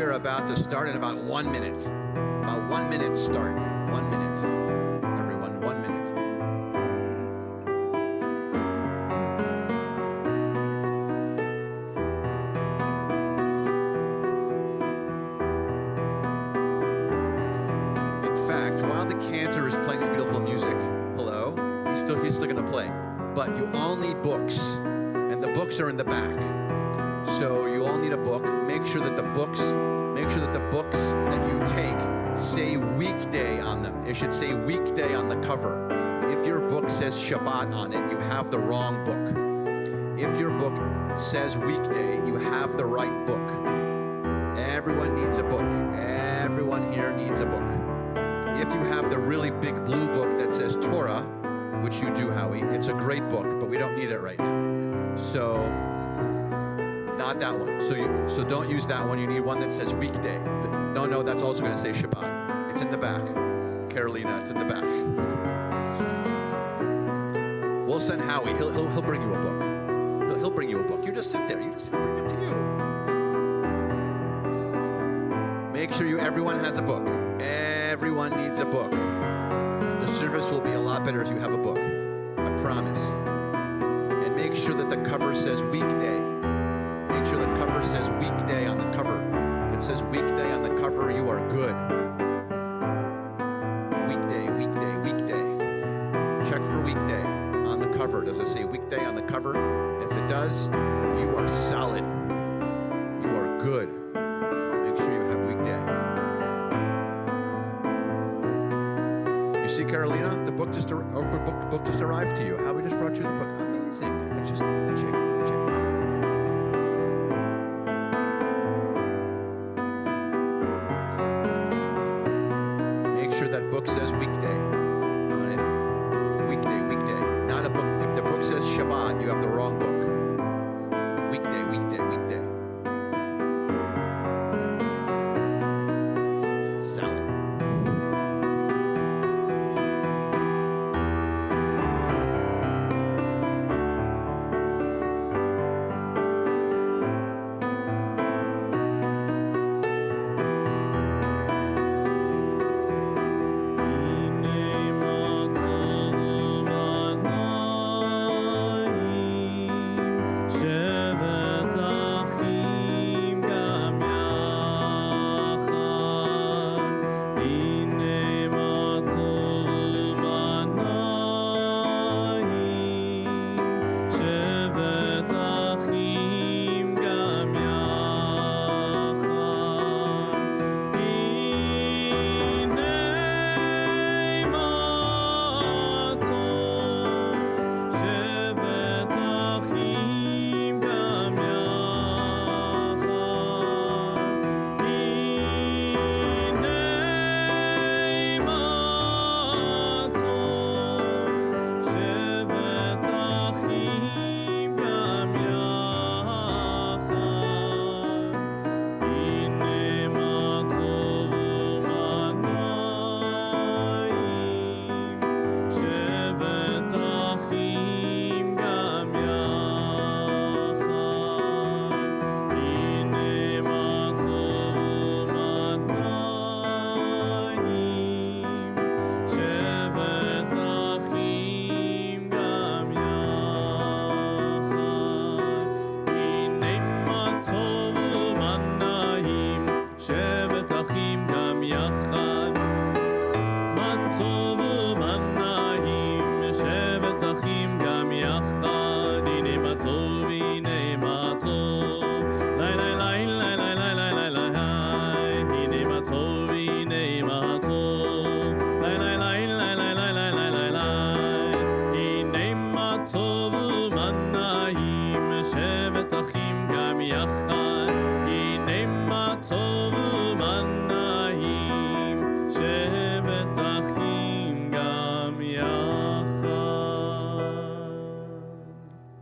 are about to start in about 1 minute. About 1 minute start. 1 minute. Everyone, 1 minute. In fact, while the cantor is playing the beautiful music, hello, he's still going to play. But you all need books, and the books are in the back. So you all need a book. Make sure that the books that you take say weekday on them. It should say weekday on the cover. If your book says Shabbat on it, you have the wrong book. If your book says weekday, you have the right book. Everyone needs a book. Everyone here needs a book. If you have the really big blue book that says Torah, which you do, Howie, it's a great book, but we don't need it right now. So, not that one. So don't use that one. You need one that says weekday. No, that's also going to say Shabbat. It's in the back. Carolina, it's in the back. We'll send Howie. He'll bring you a book. He'll bring you a book. You just sit there. He'll bring it to you. Make sure everyone has a book. Everyone needs a book. The service will be a lot better if you have a book. I promise. And make sure that the cover says weekday. Make sure the cover says weekday on the cover. If it says weekday on the cover, you are good. Weekday, weekday, weekday. Check for weekday on the cover. Does it say weekday on the cover? If it does, you are solid. You are good. Make sure you have weekday. You see, Carolina, the book just arrived to you. How we just brought you the book. Amazing. It's just magic. That book says weekday on it. Weekday. Not a book. If the book says Shabbat, you have the wrong book. Weekday. Salad.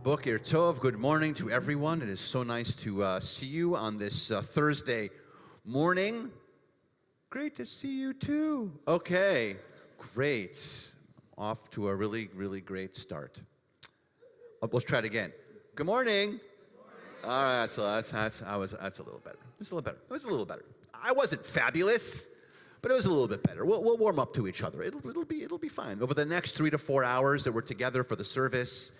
Boker Tov, good morning to everyone. It is so nice to see you on this Thursday morning. Great to see you too. Okay, great. Off to a really, really great start. Let's try it again. Good morning. All right, so that's a little better. It's a little better. It was a little better. I wasn't fabulous, but it was a little bit better. We'll warm up to each other. It'll be fine. Over the next 3 to 4 hours that we're together for the service,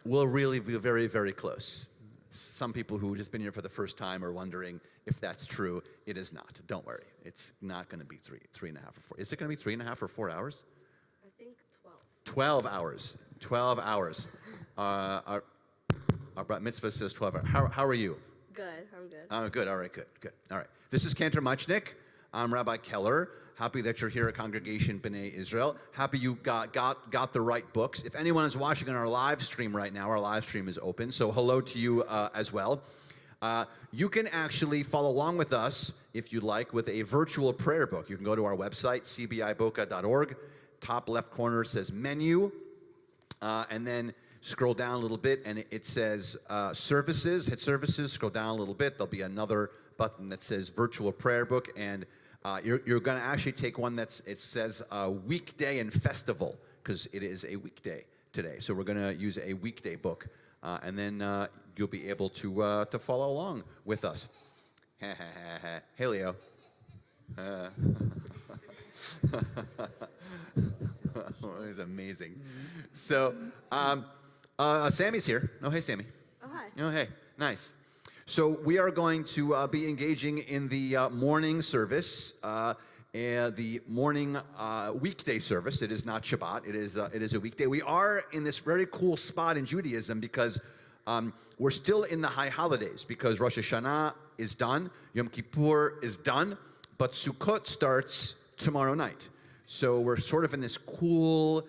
we'll really be very, very close. Some people who have just been here for the first time are wondering if that's true. It is not. Don't worry. It's not going to be 3.5 or 4. Is it going to be 3.5 or 4 hours? I think 12. 12 hours. 12 hours. Our bat mitzvah says 12 hours. How are you? Good. I'm good. Oh, good. All right, good. All right. This is Cantor Muchnick. I'm Rabbi Keller. Happy that you're here at Congregation B'nai Israel. Happy you got the right books. If anyone is watching on our live stream right now, our live stream is open. So hello to you as well. You can actually follow along with us, if you'd like, with a virtual prayer book. You can go to our website, cbiboca.org. Top left corner says menu. And then scroll down a little bit, and it says services. Hit services, scroll down a little bit. There'll be another button that says virtual prayer book, and you're going to actually take one it says weekday and festival, because it is a weekday today. So we're going to use a weekday book, and then you'll be able to follow along with us. Hey, Leo. It's amazing. So, Sammy's here. Oh, hey, Sammy. Oh, hi. Oh, hey. Nice. So we are going to be engaging in the morning service, the morning weekday service. It is not Shabbat. It is a weekday. We are in this very cool spot in Judaism because we're still in the high holidays, because Rosh Hashanah is done, Yom Kippur is done, but Sukkot starts tomorrow night. So we're sort of in this cool,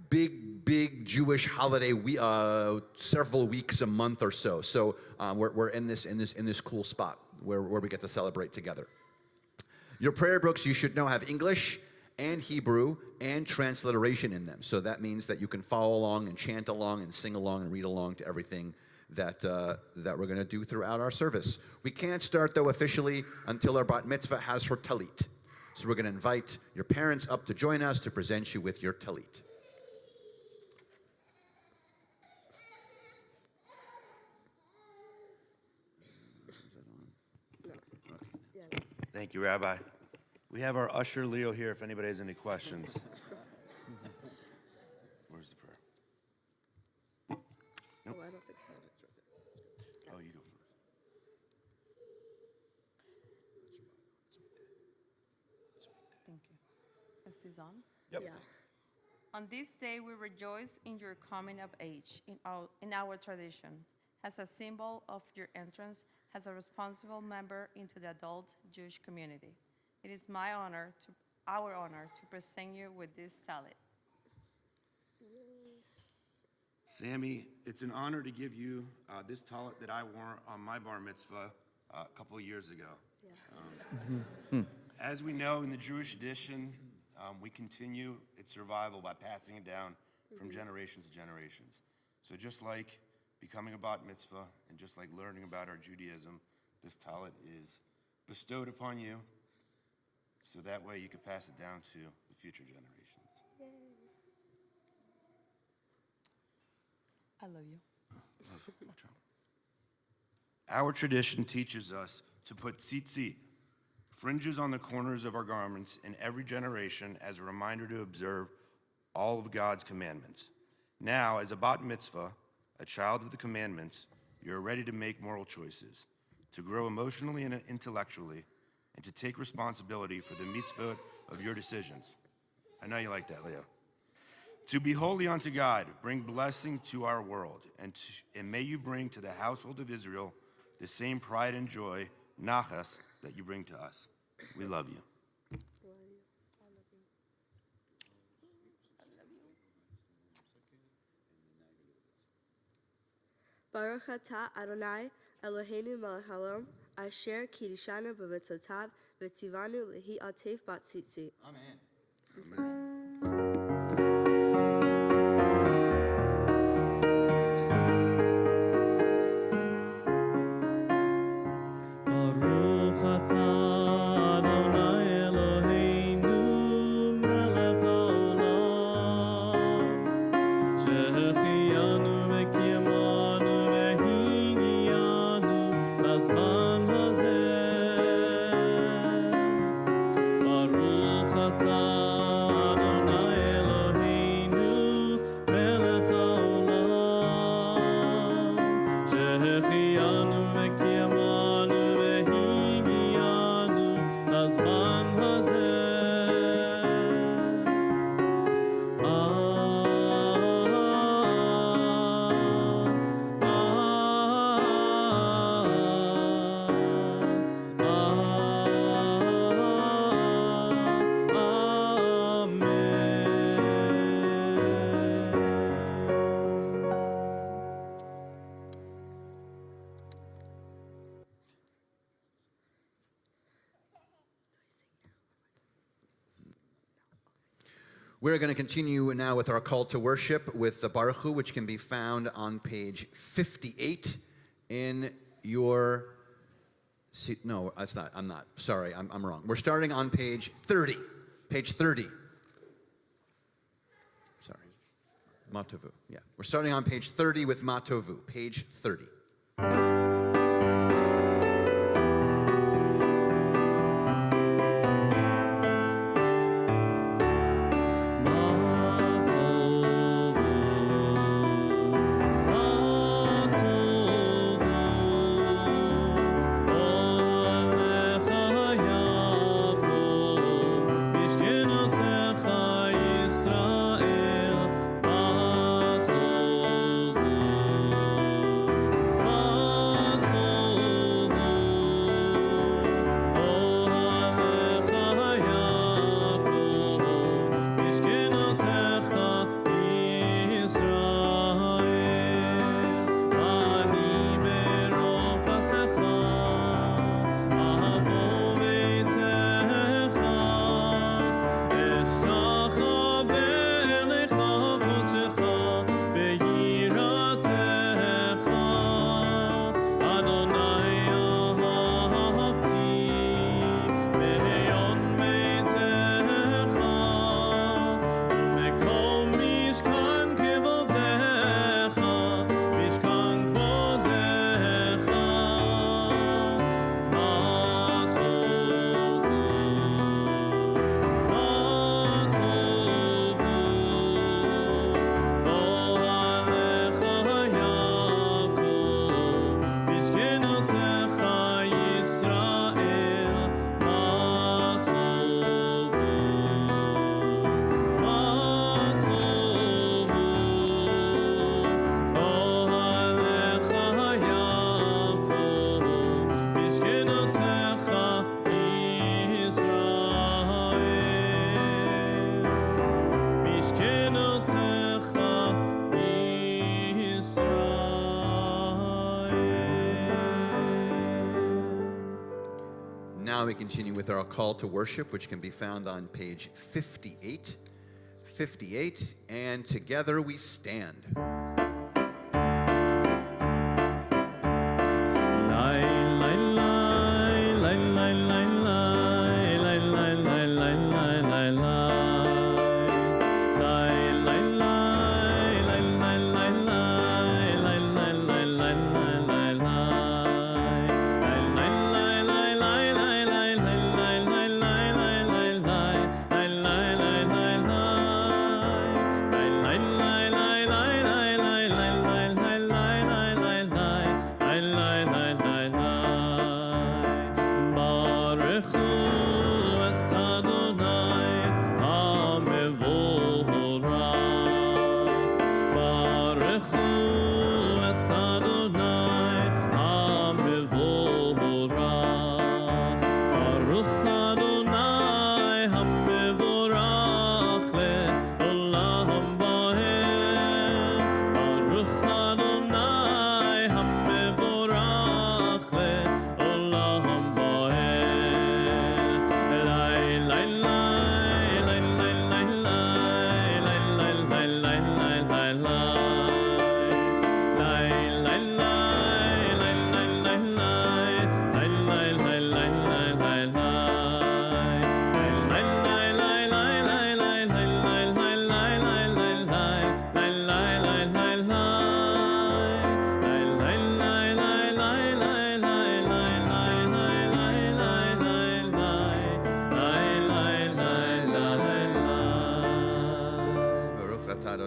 big Jewish holiday, several weeks, a month or so. So we're in this cool spot where we get to celebrate together. Your prayer books, you should know, have English and Hebrew and transliteration in them. So that means that you can follow along and chant along and sing along and read along to everything that we're going to do throughout our service. We can't start, though, officially until our bat mitzvah has her talit. So we're going to invite your parents up to join us to present you with your talit. Thank you, Rabbi. We have our usher, Leo, here if anybody has any questions. Where's the prayer? Nope. Oh, I don't think so. Oh, you go first. Thank you. Is this on? Yep. Yeah. On this day, we rejoice in your coming of age in our tradition. As a symbol of your entrance as a responsible member into the adult Jewish community, it is our honor to present you with this talent. Sammy, it's an honor to give you this talent that I wore on my bar mitzvah a couple of years ago. Yeah. As we know, in the Jewish tradition, we continue its survival by passing it down from generations to generations. So just like becoming a bat mitzvah and just like learning about our Judaism, this talent is bestowed upon you, so that way you can pass it down to the future generations. Yay. I love you. Our tradition teaches us to put tzitzit, fringes on the corners of our garments in every generation as a reminder to observe all of God's commandments. Now, as a bat mitzvah, a child of the commandments, you're ready to make moral choices, to grow emotionally and intellectually, and to take responsibility for the mitzvot of your decisions. I know you like that, Leo. To be holy unto God, bring blessings to our world, and may you bring to the household of Israel the same pride and joy, nachas, that you bring to us. We love you. Baruch atah Adonai Eloheinu melech haolam asher kiddushanu b'mitzvotav v'tzivanu lehi atef b'tzitzit. Amen. Baruch atah Adonai Eloheinu melech haolam, שהחיינו וקיימנו והיא הזמן הזה. ברוך אתה אדוני אלוהינו מלך העולם, שהחיינו וקיימנו והגיענו לזמן הזה. We're going to continue now with our call to worship with the Baruch Hu, which can be found on page 58 in your seat. No, that's not. I'm not. Sorry, I'm wrong. We're starting on page 30. Page 30. Sorry. Matovu. Yeah. We're starting on page 30 with Matovu. Page 30. Now we continue with our call to worship, which can be found on page 58. 58, and together we stand.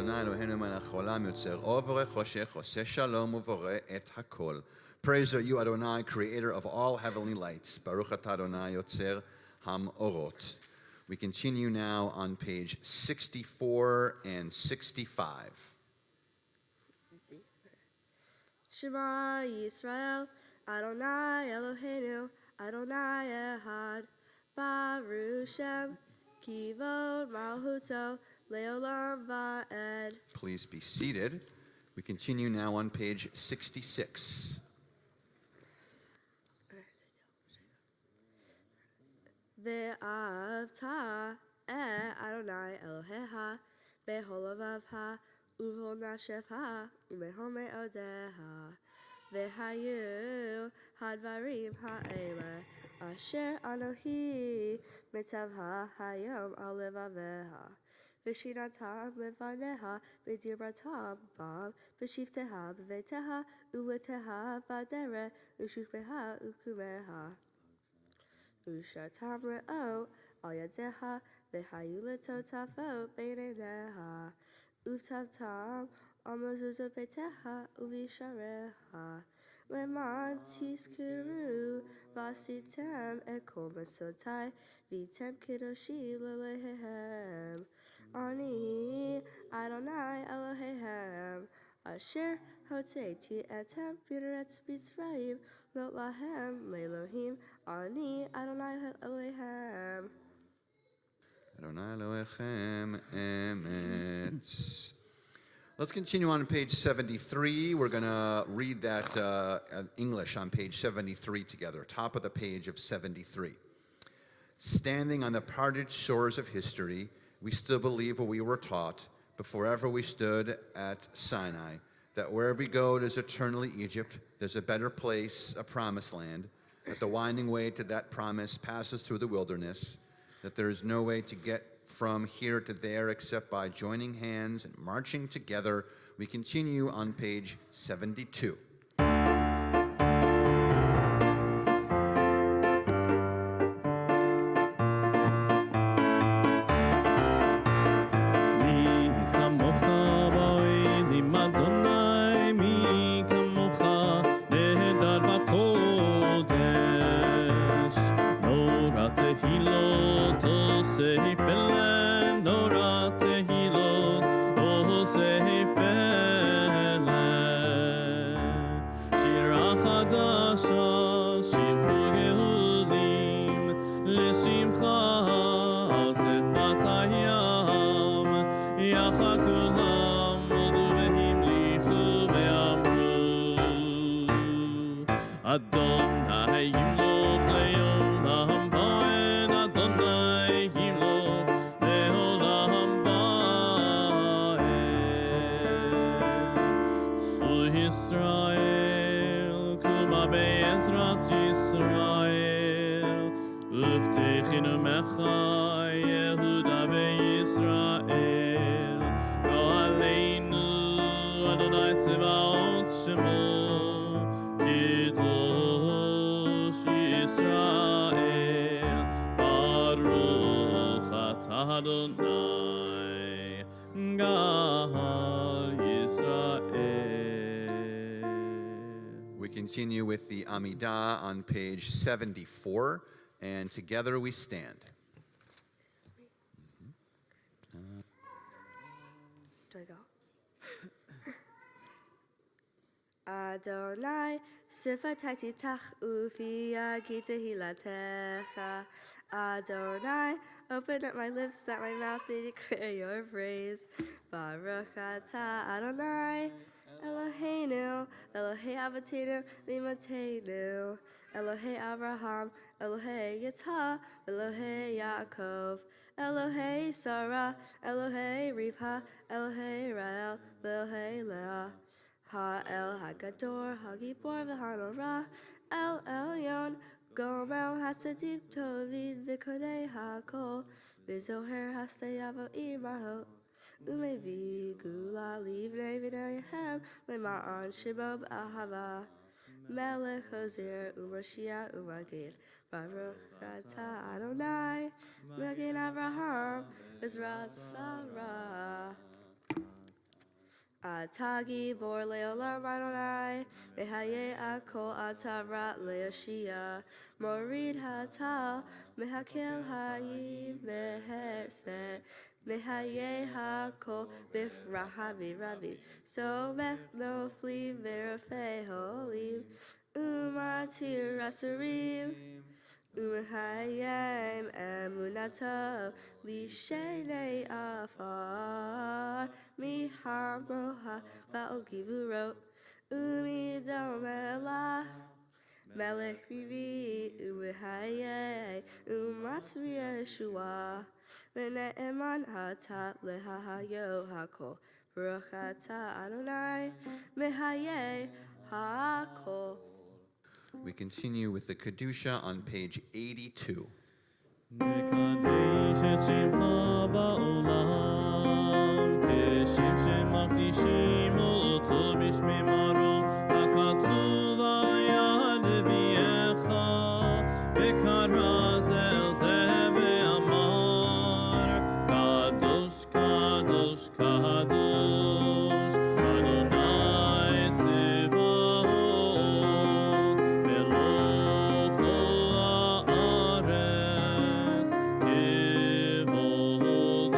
Adonai Eloheinu melech haolam yotzer or v'oreh choshech, oseh shalom uvoreh et hakol. Praise are you, Adonai, creator of all heavenly lights. Baruch atah Adonai yotzer ham-orot. We continue now on page 64 and 65. Shema Yisrael, Adonai Eloheinu, Adonai Echad, Baruch Shem, Kivod Malchuto, Leolam Va'ed. Please be seated. We continue now on page 66. Ve'avta Adonai Elohecha, beholavavha, uvol nafshecha, umehol me'odeha. Ve'hayu hadvarim ha'ele, asher anohi mitzavha hayom al levaveha. V'shinatam levaneha, v'dirbatam bam, v'shifteha b'veteha, uleteha v'adere, u'shukbeha u'kumeha. Ushatam le'o al yadeha, v'hayu letotafo beineneha. Uvtavtam al mezuzot beteha, uvishareha. Leman tiskuru, vasitem et kol mesotai, vitem kidoshi lelehem. Ani Adonai Elohehem, asher hotzeti etem b'eretz Mitzrayim, lo lahem le'elohim, ani Adonai Elohehem. Adonai Elohechem emet. Let's continue on page 73. We're going to read that English on page 73 together, top of the page of 73. Standing on the parted shores of history, we still believe what we were taught before ever we stood at Sinai, that wherever we go, there's eternally Egypt, there's a better place, a promised land, that the winding way to that promise passes through the wilderness, that there is no way to get from here to there except by joining hands and marching together. We continue on page 72. Adonai Yimloch Leolam Vaed, Adonai Yimloch Leolam Vaed. Zu Yisrael, Kuma Be'ezrat Yisrael, Uvtechinu Mecha Yehuda Be'Yisrael, Go Aleinu Adonai Tzevaot Shemo. Adonai, Gal Yisrael. We continue with the Amidah on page 74, and together we stand. Do I go? Adonai, sifatati tach ufia gitahilatecha. Adonai, open up my lips that my mouth may declare your praise. Baruch atah Adonai, Eloheinu, Elohei Avotenu, Mimotenu, Elohei Abraham, Elohei Yitzhak, Elohei Yaakov, Elohei Sarah, Elohei Rivka, Elohei Rael, Elohei Leah. Ha-El HaGador, HaGibor, V'Hanora, El Elyon, Gomel Hasadim Tovim, V'Kodei HaKol, V'Zoher Hastayavo Imaho, Umevi Gula Livnei V'Neihem, Lema'an Shibab Ahava, Melech Hosir, Umashia Umagin, Baruch Atah Adonai, Magin Abraham, Ezrat Sarah. Atagi bor leolam Adonai, mehaye akol atarat leoshia, morid hata, mehakel hayim beheset, mehaye hakol bifrahavi ravi, so mech no flee verafe holim, umatir rasurim, umahayim emunatav, lishene afar, mi hamoha ba'al givurot, umi domelach, melech vivi, umahaye, umatvi Yeshua, v'ne'eman hatat lehahayo hako, baruch ata Adonai, mehaye hakol. We continue with the Kedusha on page 82. נקדש את שמך בעולם, כשם שמקדישים אותו בשמי מרום, הכתוב על יד נביאך, וקרא זה אל זה ואמר, קדוש, קדוש, קדוש, אדוני צבאות, מלוך כל הארץ, כבודו,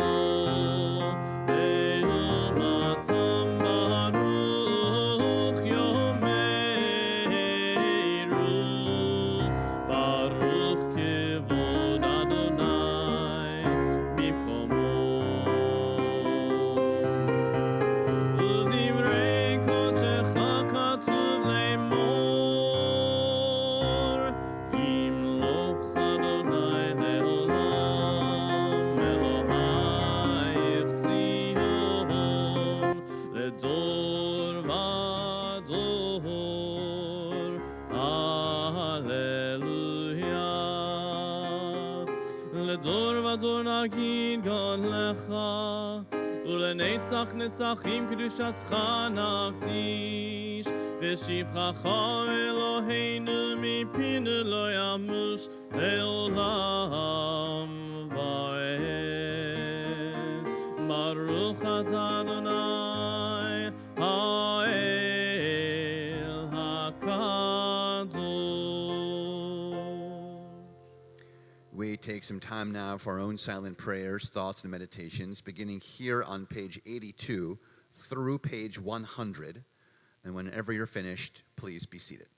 לעומתם ברוך יאמרו, ברוך כבוד אדוני במקומו. ודברי קודשך כתוב לאמור, ימלוך אדוני לעולם, אלוהיך ציון, לדור ודור, הללויה. לדור ודור נגיד גודלך, ולנצח נצחים קדושתך נקדיש, ושבחך אלוהינו מפינו לא ימוש לעולם ועד. ברוך אתה אדוני האל הקדוש. We take some time now for our own silent prayers, thoughts, and meditations, beginning here on page 82 through page 100. And whenever you're finished, please be seated.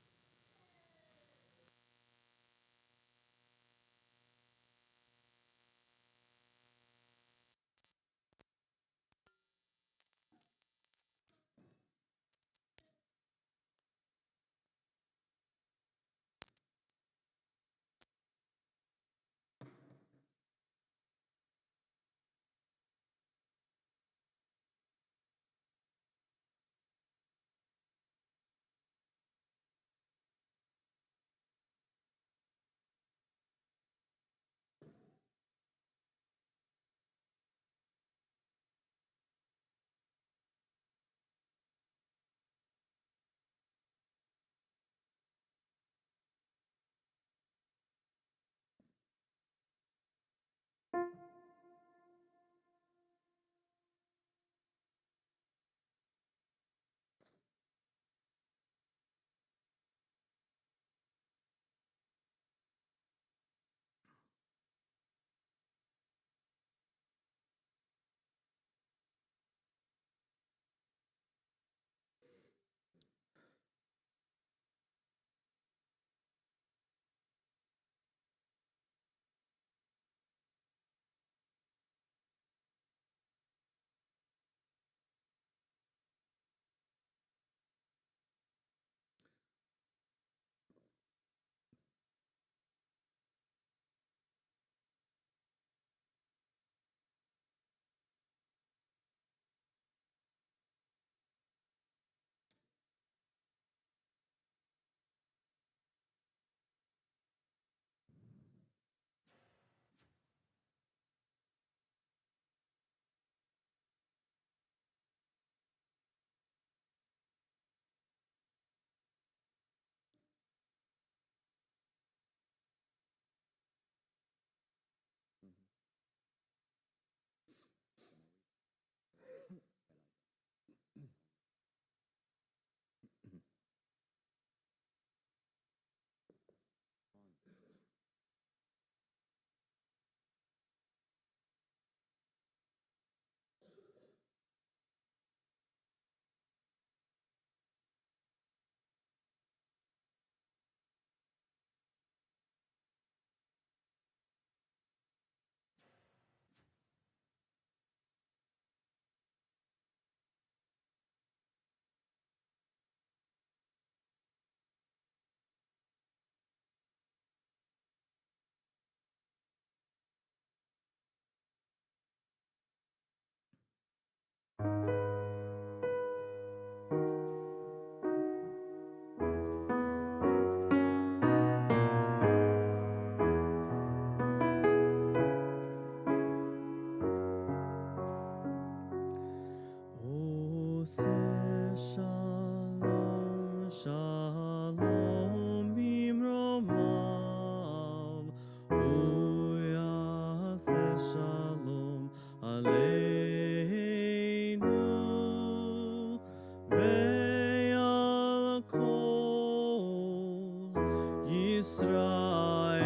Yisrael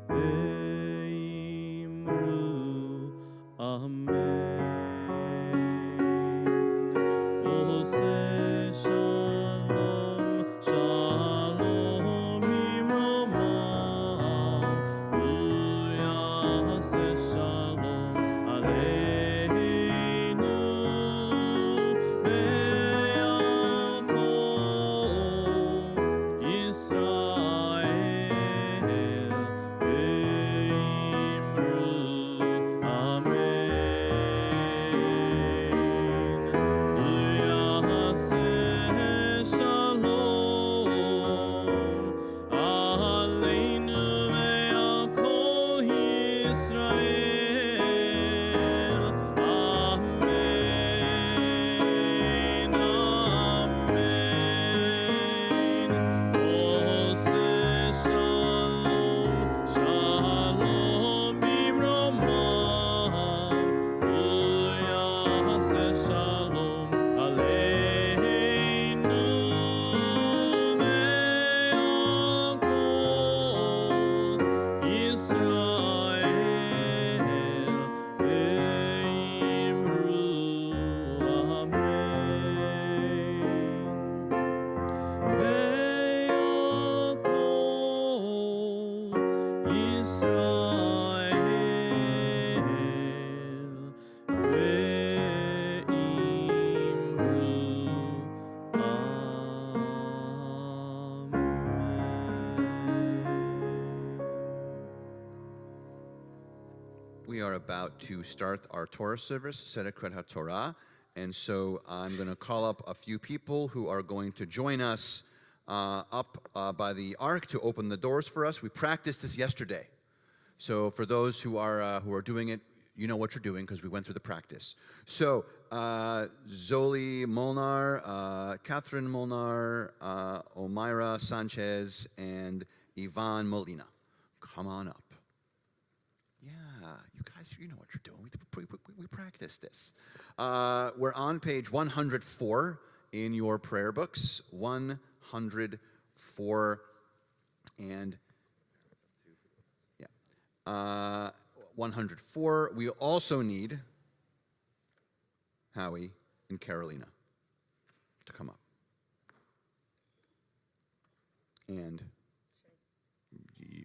ve'imru Amen. Oseh shalom, shalom bimromav, u'yaseh shalom aleinu ve'al kol Yisrael ve'imru Amen. U'yaseh shalom aleinu ve'al kol Yisrael. Amen. Amen. Oseh shalom, shalom bimromav, u'yaseh shalom aleinu ve'al kol Yisrael ve'imru Amen. Ve'al kol Yisrael ve'imru Amen. We are about to start our Torah service, Sedekret HaTorah, and so I'm going to call up a few people who are going to join us up by the ark to open the doors for us. We practiced this yesterday, so for those who are doing it, you know what you're doing because we went through the practice. So Zoli Molnar, Catherine Molnar, Omaira Sanchez, and Ivan Molina, come on up. Yeah, you guys, you know what you're doing. We practiced this. We're on page 104 in your prayer books. 104. And, yeah. 104. We also need Howie and Carolina to come up. And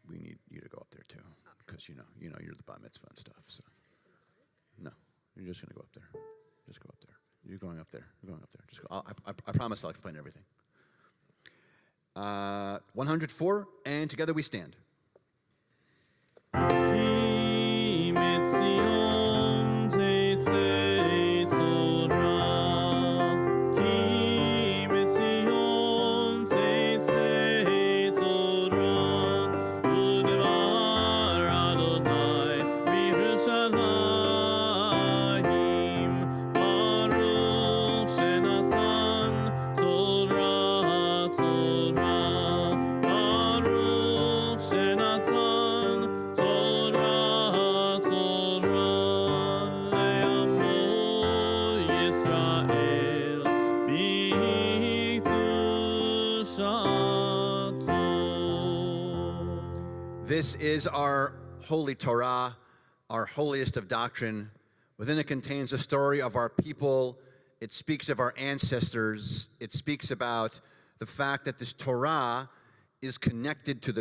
we need you to go up there too, because you know you're the bar mitzvah and stuff. So no, you're just gonna go up there. Just go up there. You're going up there. You're going up there. Just go. I promise I'll explain everything. 104, and together we stand. Ki metzion teitzei Torah, ki metzion teitzei Torah, u'devar Adonai b'Yerushalayim, Baruch shenatan Torah, Torah, Baruch shenatan Torah, Torah, le'amo Yisrael b'kedushato. This is our holy Torah, our holiest of doctrine. Within it contains a story of our people. It speaks of our ancestors. It speaks about the fact that this Torah is connected to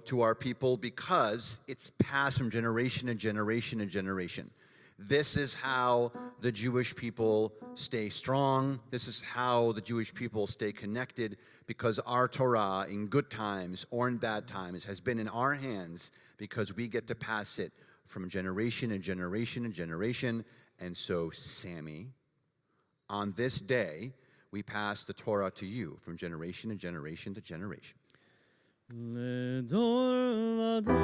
to our people because it's passed from generation to generation to generation. This is how the Jewish people stay strong. This is how the Jewish people stay connected, because our Torah, in good times or in bad times, has been in our hands because we get to pass it from generation and generation and generation. And so, Sammy, on this day, we pass the Torah to you from generation to generation to generation. לדור ודור,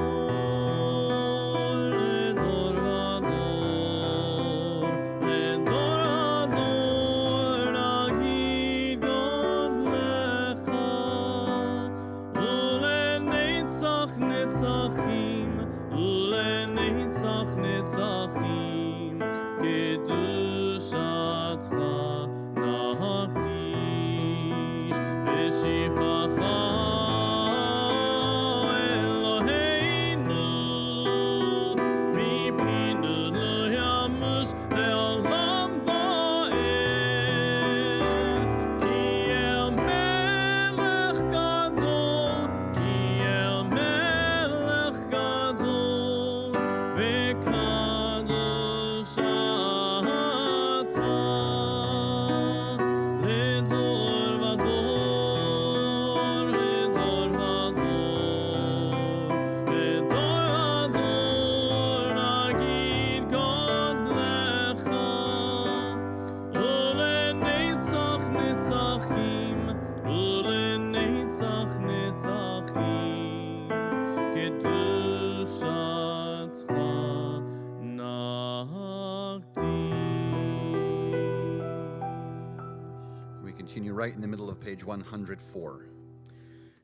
לדור ודור, לדור ודור נגיד גודלך, ולנצח נצחים, ולנצח נצחים, קדושתך נקדיש, ושבחך right in the middle of page 104.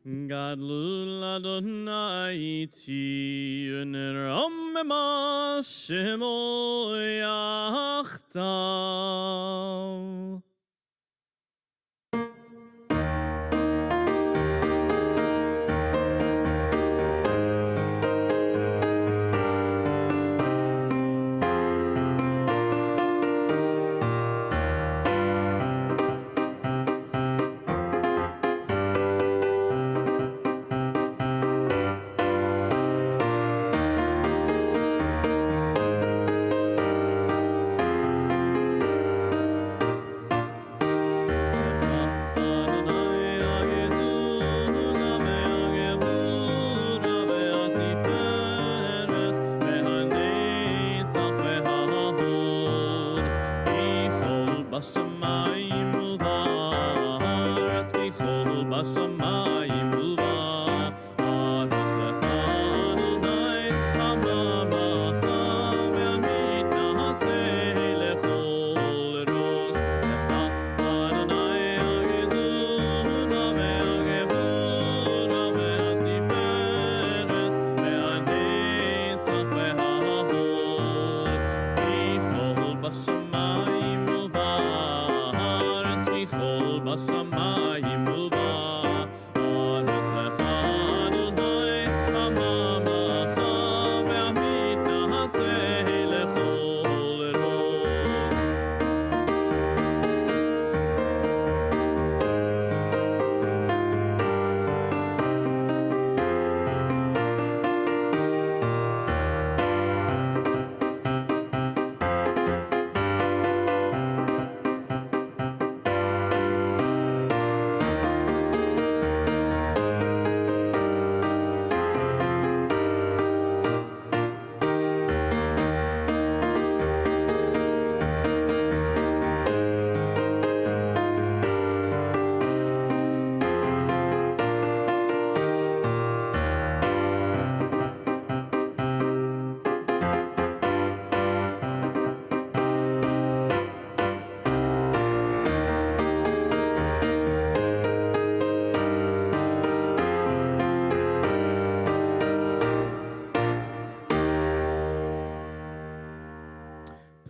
Gadlul Adonai iti v'niromema shemo yachtav. בשמיים ובארץ, ככל בשמיים ובארץ, לך אדוני הממלכה והמתנשא לכל ראש. לך אדוני הגדולה והגבורה והתפארת והנצח וההוד, ככל בשמיים ככל בשמיים ובארץ, לך אדוני הממלכה והמתנשא לכל ראש.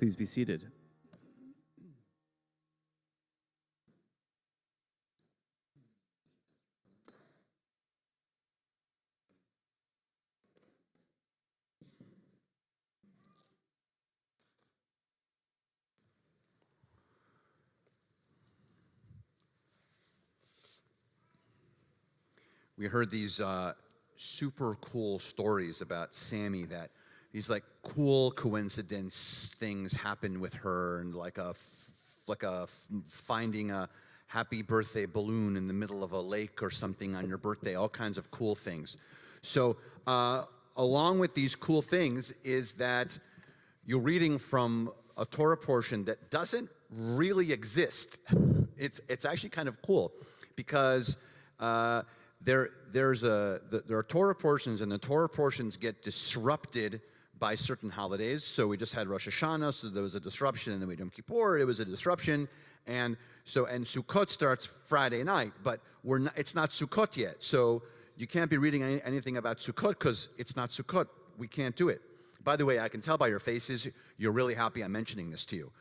Please be seated. We heard these super cool stories about Sammy, that these like cool coincidence things happened with her, and like finding a happy birthday balloon in the middle of a lake or something on your birthday, all kinds of cool things. So along with these cool things is that you're reading from a Torah portion that doesn't really exist. It's actually kind of cool because there are Torah portions, and the Torah portions get disrupted by certain holidays. So we just had Rosh Hashanah, so there was a disruption, and then we had Yom Kippur, it was a disruption, and Sukkot starts Friday night, but it's not Sukkot yet, so you can't be reading anything about Sukkot because it's not Sukkot. We can't do it. By the way, I can tell by your faces you're really happy I'm mentioning this to you.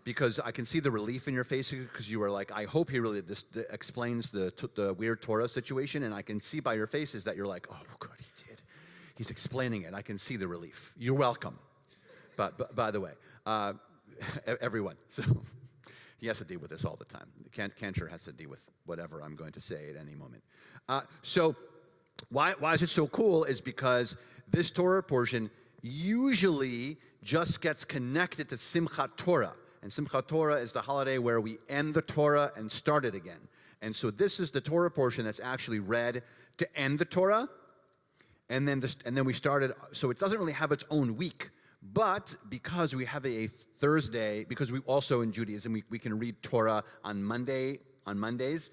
Because I can see the relief in your face, because you were like, I hope he really explains the weird Torah situation, and I can see by your faces that you're like, oh, good, he did. He's explaining it. I can see the relief. You're welcome. But by the way, everyone, so he has to deal with this all the time. Cantor has to deal with whatever I'm going to say at any moment. So why is it so cool is because this Torah portion usually just gets connected to Simchat Torah. And Simchat Torah is the holiday where we end the Torah and start it again. And so this is the Torah portion that's actually read to end the Torah. And then we started, so it doesn't really have its own week. But because we have a Thursday, because we also in Judaism, we can read Torah on Mondays,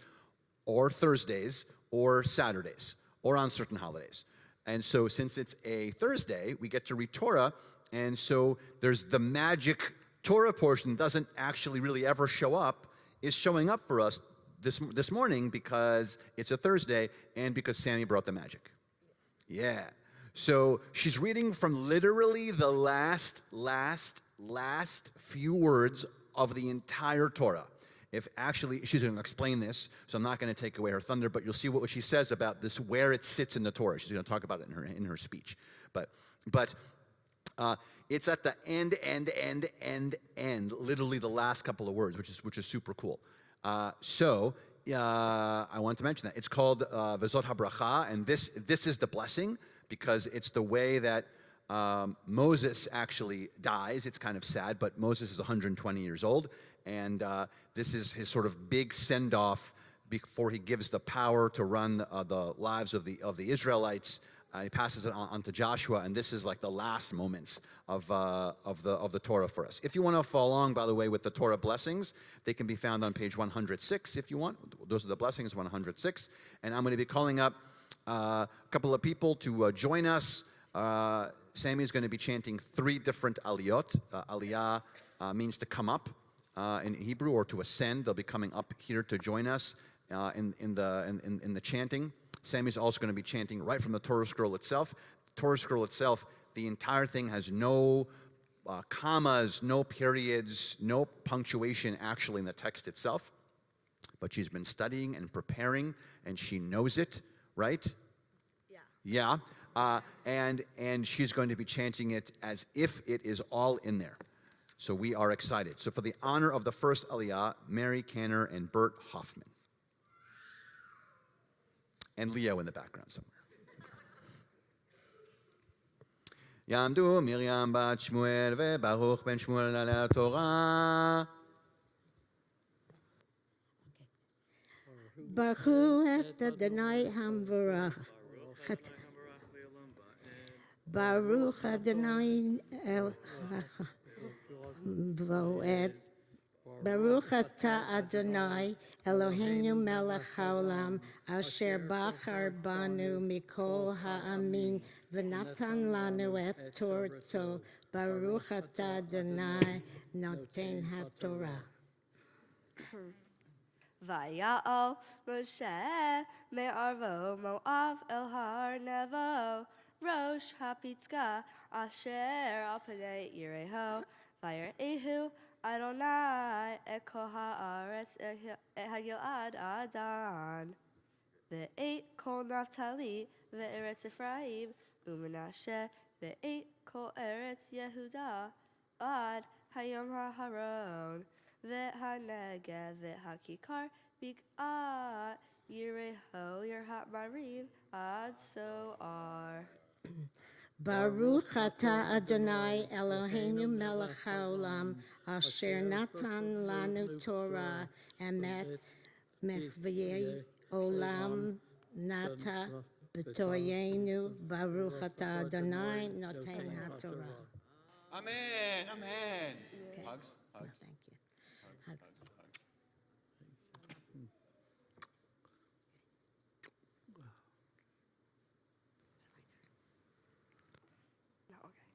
or Thursdays, or Saturdays, or on certain holidays. And so since it's a Thursday, we get to read Torah, and so there's the magic Torah portion doesn't actually really ever show up, is showing up for us this morning because it's a Thursday and because Sammy brought the magic. Yeah. So she's reading from literally the last few words of the entire Torah. If actually, she's going to explain this, so I'm not going to take away her thunder, but you'll see what she says about this, where it sits in the Torah. She's going to talk about it in her speech. But it's at the end, literally the last couple of words, which is super cool. I want to mention that. It's called Vezot HaBracha, and this is the blessing, because it's the way that Moses actually dies. It's kind of sad, but Moses is 120 years old, and this is his sort of big send-off before he gives the power to run the lives of the Israelites. He passes it on to Joshua, and this is like the last moments of the Torah for us. If you want to follow along, by the way, with the Torah blessings, they can be found on page 106 if you want. Those are the blessings, 106. And I'm going to be calling up a couple of people to join us. Sammy is going to be chanting 3 different aliyot. Aliyah means to come up in Hebrew, or to ascend. They'll be coming up here to join us in the chanting. Sammy's also going to be chanting right from the Torah scroll itself. The Torah scroll itself, the entire thing has no commas, no periods, no punctuation actually in the text itself. But she's been studying and preparing, and she knows it, right? Yeah. And she's going to be chanting it as if it is all in there. So we are excited. So for the honor of the first Aliyah, Mary Canner and Bert Hoffman. And Leo in the background somewhere. Yamdu Miriam bat Shmuel veBaruch ben Shmuel al Torah. Baruch et Adonai Hamvarach. Baruch Adonai El Voed. Baruch atah Adonai Eloheinu melech haolam asher bachar banu mikol ha'amin v'natan lanu et Torto. Baruch atah Adonai noten haTorah. Vaya'al Moshe me'arvo Moav el har Nevo Rosh haPitzka asher al pnei Yireho Vayerehu Adonai et kol haaretz et hagilad Adan ve'et kol Naphtali ve'eretz Ephraim u'Menashe ve'et kol eretz Yehuda ad hayom ha'haron ve'hanegev ve'hakikar bik'at Yireho Yerhat Mariv ad Soar. Baruch atah Adonai Eloheinu melech haolam asher natan lanu Torah emet mechvei olam nata b'toyenu. Baruch atah Adonai noten haTorah. Amen. Amen. Okay. Hugs. No, thank you. Hugs. No, okay.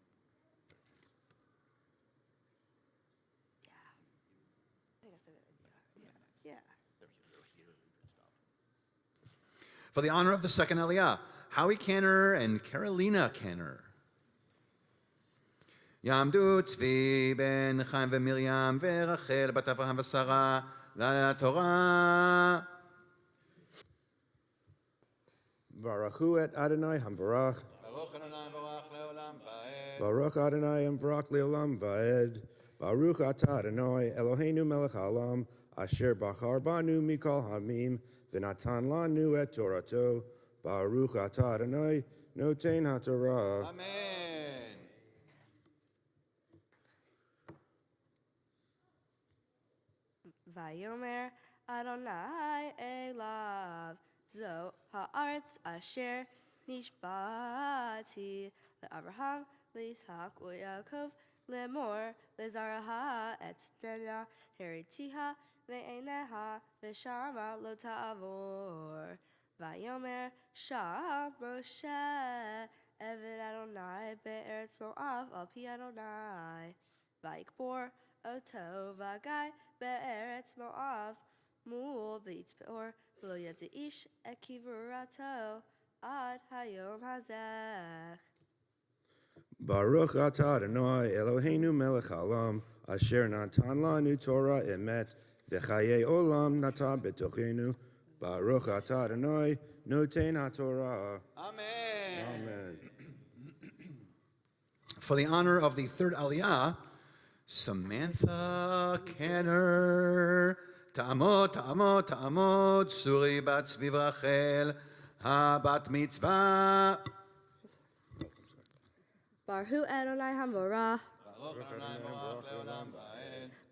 Yeah. I think that's it. Yeah. For the honor of the second Aliyah, Howie Canner and Carolina Canner. Yamdu Tzvi ben Chaim veMiriam veRachel bat Avraham v'Sara LaTorah. Baruchu et Adonai Hamvarach. Baruch Adonai Hamvarach leolam vaed. Baruch atah Adonai Eloheinu melech haolam asher bachar banu mikol hamim v'natan lanu et Torato. Baruch atah Adonai noten haTorah. Amen. Vayomer Adonai Elav Zo haaretz asher nishbati leAvraham leYitzhak uYaakov lemor lezaraha et Dena heritiha ve'eneha ve'shama lo ta'avor. Vayomer Shah Moshe Eved Adonai be'eretz Moav al pi Adonai Vayikbor Oto Vagai be'eretz Moav mul b'it peor v'lo yada ish ekivurato ad hayom hazech. Baruch atah Adonai Eloheinu melech haolam asher natan lanu Torah emet v'chayei olam natan b'tochenu. Baruch atah Adonai noten haTorah. Amen. Amen. For the honor of the third Aliyah, Samantha Kenner, Ta'amot, Ta'amot, Ta'amot, Suri bat Zviv Rachel, ha-bat mitzvah. Baruch Adonai Hamorah.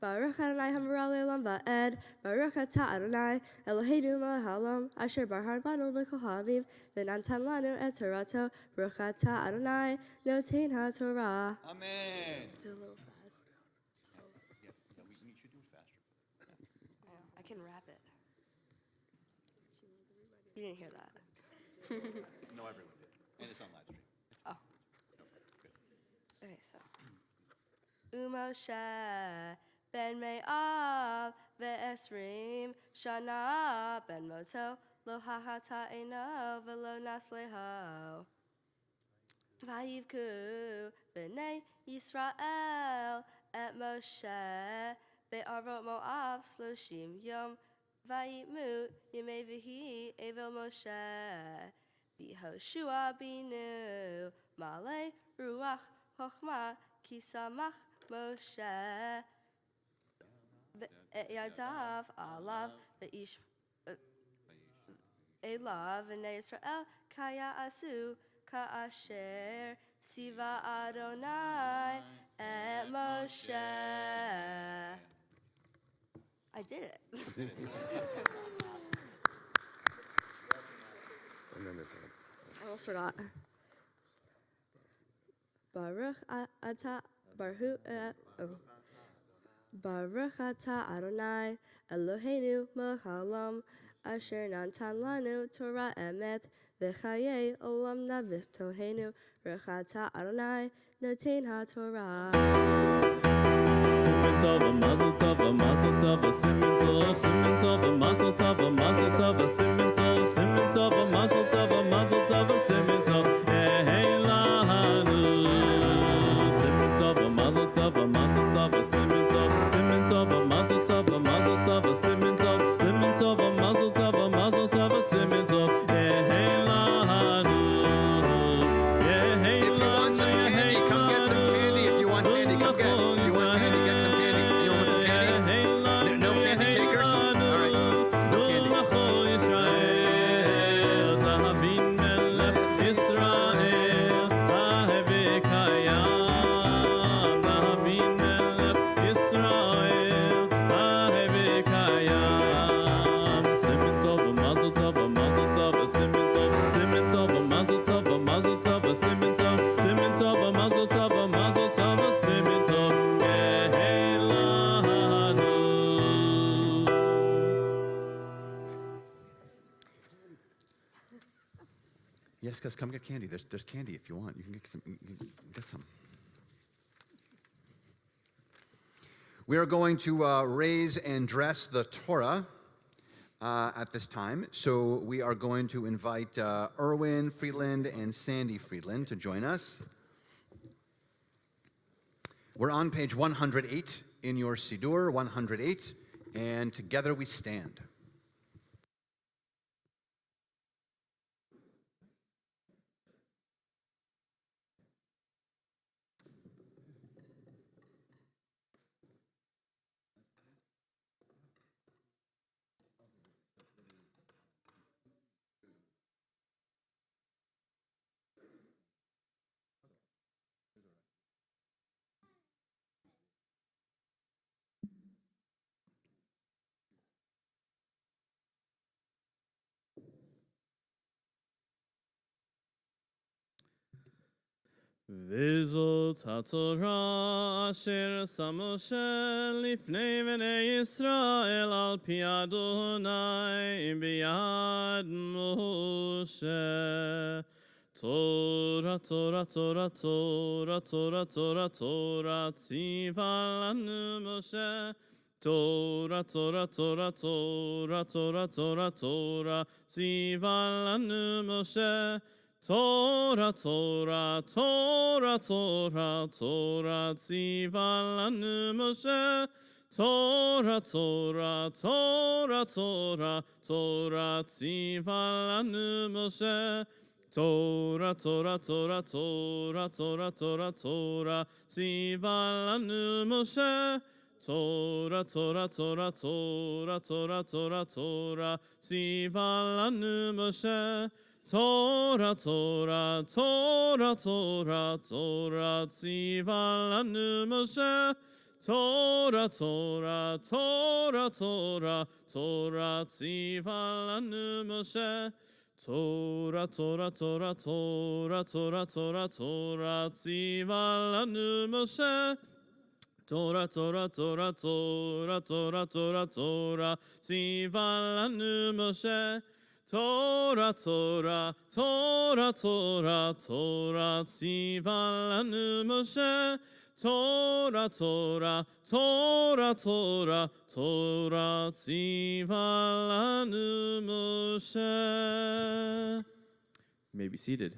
Baruch Adonai Hamorah le'olam va'ed. Baruch atah Adonai Eloheinu melech haolam asher barhan banu b'kol ha'aviv v'natan lanu et Torato. Baruch atah Adonai noten haTorah. Amen. Do a little fast. I can rap it. You didn't hear that. No, everyone did. And it's on live stream. Oh. Okay, so. Umoshe ben Me'av ve'esrim shana ben moto lo hahata eno velo nasleho. Vayivku b'nei Yisrael et Moshe be'arot Moab 30 yom vayitmu yemei v'hi evel Moshe B'Hoshua binu malei ruach chochma kisamach Moshe yadav alav ve'ish elav v'nei Yisrael kaya asu Ka'asher siva Adonai et Moshe. I did it. And then this one. I almost forgot. Baruch atah Baruch atah Adonai Eloheinu melech haolam asher natan lanu Torah emet v'chayei olam navitohenu. Baruch atah Adonai noten haTorah. Simen tov, mazel tov, simen tov, simen tov, mazel tov, simen tov, simen tov, mazel tov, simen tov, hey lahanu. Simen tov, mazel tov, simen tov, simen tov, mazel tov, simen tov, simen tov, mazel tov, simen tov, hey lahanu. If you want some candy, come get some candy. If you want candy, come get. If you want candy, get some candy. Anyone want some candy? No candy takers? All right. No candy. Yes, guys, come get candy. There's candy if you want. You can get some. You can get some. We are going to raise and dress the Torah at this time. So we are going to invite Erwin Friedland and Sandy Friedland to join us. We're on page 108 in your Siddur, 108, and together we stand. וזאת התורה אשר שם משה לפני בני ישראל על פי אדוני ביד משה. תורה, תורה, תורה, תורה, תורה, תורה, תורה, ציווה לנו משה, Torah, Torah, Torah, Torah, Torah, Torah, Torah, Tziva lanu Moshe. Torah, Torah, Torah, Torah, Torah, Tziva lanu Moshe. Torah, Torah, Torah, Torah, Torah, Tziva lanu Moshe. Torah, Torah, Torah, Torah, Torah, Torah, Torah, Tziva lanu Moshe. Torah, Torah, Torah, Torah, Torah, Torah, Torah, Tziva lanu Moshe. Torah, Torah, Torah, Torah, Torah, Tziva lanu Moshe. Torah, Torah, Torah, Torah, Torah, Tziva lanu Moshe. Torah, Torah, Torah, Torah, Torah, Torah, Torah, Tziva lanu Moshe. Torah, Torah, Torah, Torah, Torah, Torah, Torah, Tziva lanu Moshe. Torah, Torah, Torah, Torah, Torah, Tziva lanu Moshe. Torah, Torah, Torah, Torah, Torah, Tziva lanu Moshe. You may be seated.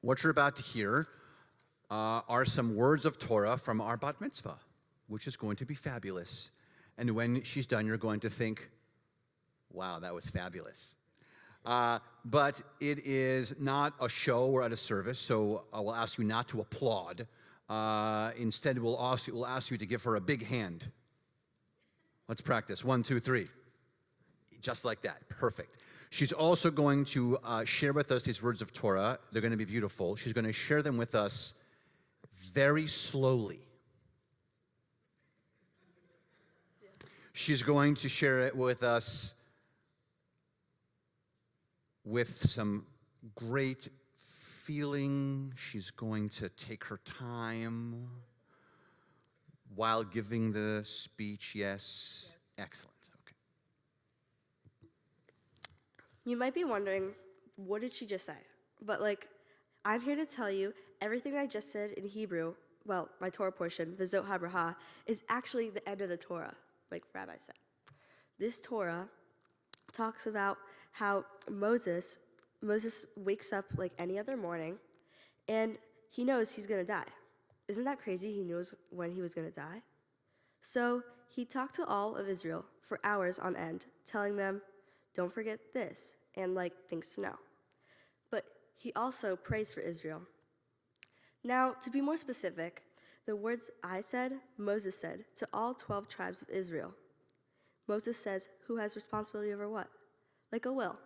What you're about to hear are some words of Torah from our bat mitzvah, which is going to be fabulous. And when she's done, you're going to think, wow, that was fabulous. But it is not a show or at a service, so I will ask you not to applaud. Instead, we'll ask you to give her a big hand. Let's practice. 1, 2, 3. Just like that. Perfect. She's also going to share with us these words of Torah. They're going to be beautiful. She's going to share them with us very slowly. She's going to share it with us with some great feeling. She's going to take her time while giving the speech. Yes. Excellent. You might be wondering, what did she just say? But I'm here to tell you everything I just said in Hebrew, well, my Torah portion, V'zot HaBracha, is actually the end of the Torah, like Rabbi said. This Torah talks about how Moses wakes up like any other morning, and he knows he's going to die. Isn't that crazy? He knows when he was going to die. So he talked to all of Israel for hours on end, telling them, don't forget this, and things to know. But he also prays for Israel. Now, to be more specific, the words I said, Moses said to all 12 tribes of Israel. Moses says, who has responsibility over what? Like a will.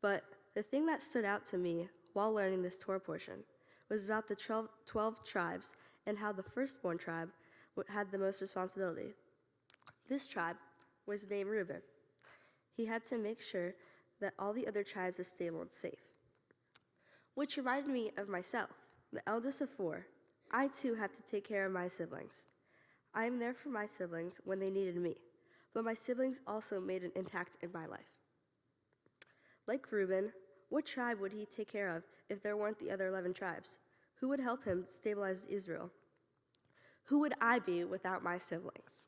But the thing that stood out to me while learning this Torah portion was about the 12 tribes and how the firstborn tribe had the most responsibility. This tribe was named Reuben. He had to make sure that all the other tribes are stable and safe. Which reminded me of myself, the eldest of 4. I too have to take care of my siblings. I am there for my siblings when they needed me, but my siblings also made an impact in my life. Like Reuben, what tribe would he take care of if there weren't the other 11 tribes? Who would help him stabilize Israel? Who would I be without my siblings?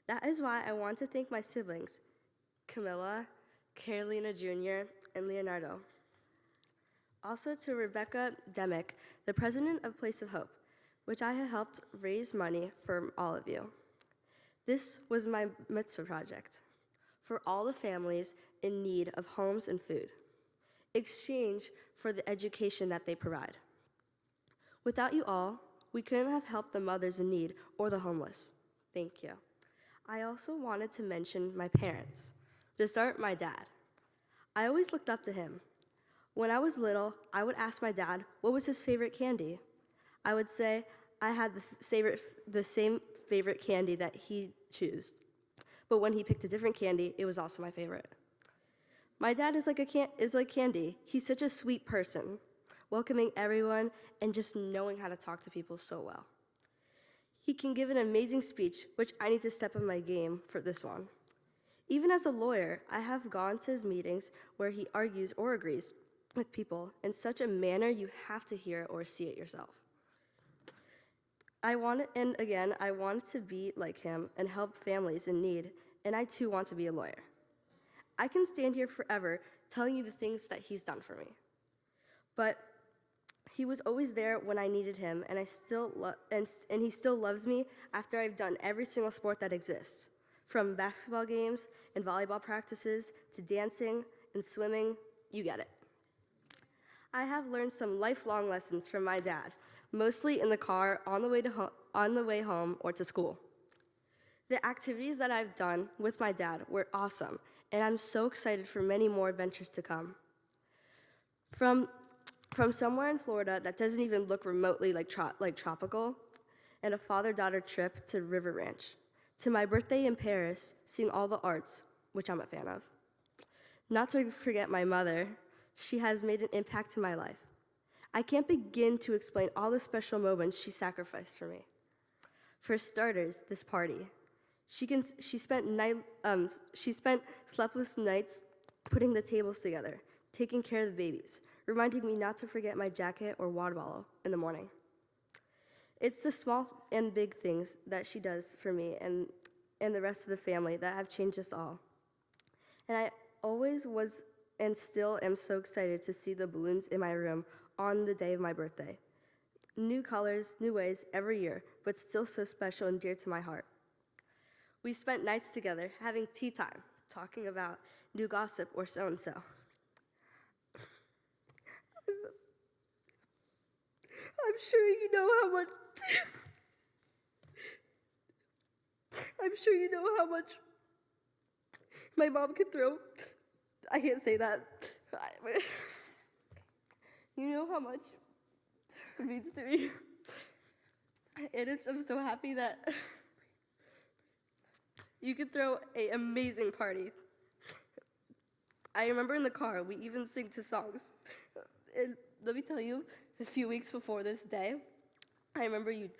That is why I want to thank my siblings, Camilla, Carolina Jr., and Leonardo. Also to Rebecca Demick, the president of Place of Hope, which I have helped raise money for all of you. This was my mitzvah project for all the families in need of homes and food, exchange for the education that they provide. Without you all, we couldn't have helped the mothers in need or the homeless. Thank you. I also wanted to mention my parents. To start, my dad. I always looked up to him. When I was little, I would ask my dad what was his favorite candy. I would say I had the same favorite candy that he chose. But when he picked a different candy, it was also my favorite. My dad is like candy. He's such a sweet person. welcoming everyone, and just knowing how to talk to people so well. He can give an amazing speech, which I need to step up my game for this one. Even as a lawyer, I have gone to his meetings where he argues or agrees with people in such a manner you have to hear it or see it yourself. I wanted to be like him and help families in need, and I too want to be a lawyer. I can stand here forever telling you the things that he's done for me. But he was always there when I needed him, and he still loves me after I've done every single sport that exists, from basketball games and volleyball practices to dancing and swimming, you get it. I have learned some lifelong lessons from my dad, mostly in the car on the way home or to school. The activities that I've done with my dad were awesome, and I'm so excited for many more adventures to come. From somewhere in Florida that doesn't even look remotely like tropical, and a father-daughter trip to River Ranch, to my birthday in Paris, seeing all the arts, which I'm a fan of. Not to forget my mother, she has made an impact in my life. I can't begin to explain all the special moments she sacrificed for me. For starters, this party. She spent sleepless nights putting the tables together, taking care of the babies, reminding me not to forget my jacket or water bottle in the morning. It's the small and big things that she does for me and the rest of the family that have changed us all. And I always was and still am so excited to see the balloons in my room on the day of my birthday. New colors, new ways every year, but still so special and dear to my heart. We spent nights together having tea time, talking about new gossip or so-and-so. I'm sure you know how much my mom could throw. I can't say that. You know how much it means to me. I'm so happy that you could throw an amazing party. I remember in the car, we even sing to songs. And let me tell you, a few weeks before this day, I remember you'd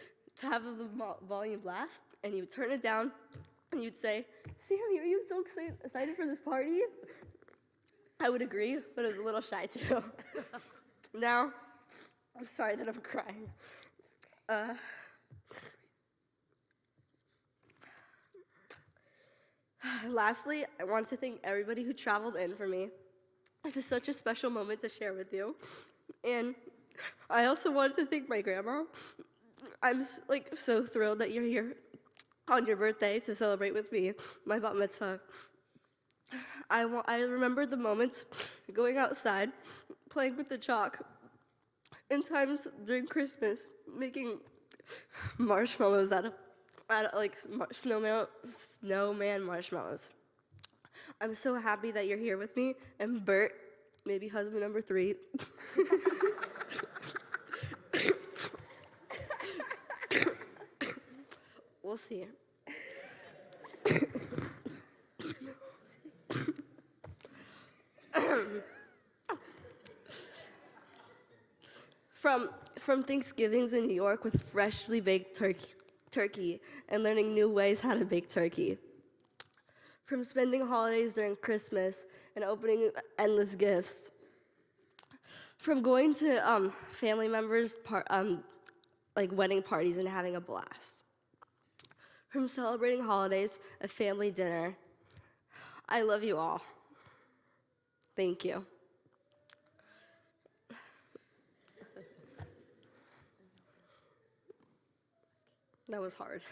have the volume blast, and you'd turn it down, and you'd say, "Sam, are you so excited for this party?" I would agree, but I was a little shy too. Now, I'm sorry that I'm crying. Lastly, I want to thank everybody who traveled in for me. This is such a special moment to share with you. And I also wanted to thank my grandma. I'm so thrilled that you're here on your birthday to celebrate with me, my bat mitzvah. I remember the moments going outside, playing with the chalk, and times during Christmas, making marshmallows out of snowman marshmallows. I'm so happy that you're here with me, and Bert, maybe husband number 3. We'll see. From Thanksgivings in New York with freshly baked turkey and learning new ways how to bake turkey. From spending holidays during Christmas and opening endless gifts. From going to family members' wedding parties and having a blast. From celebrating holidays, a family dinner. I love you all. Thank you. That was hard.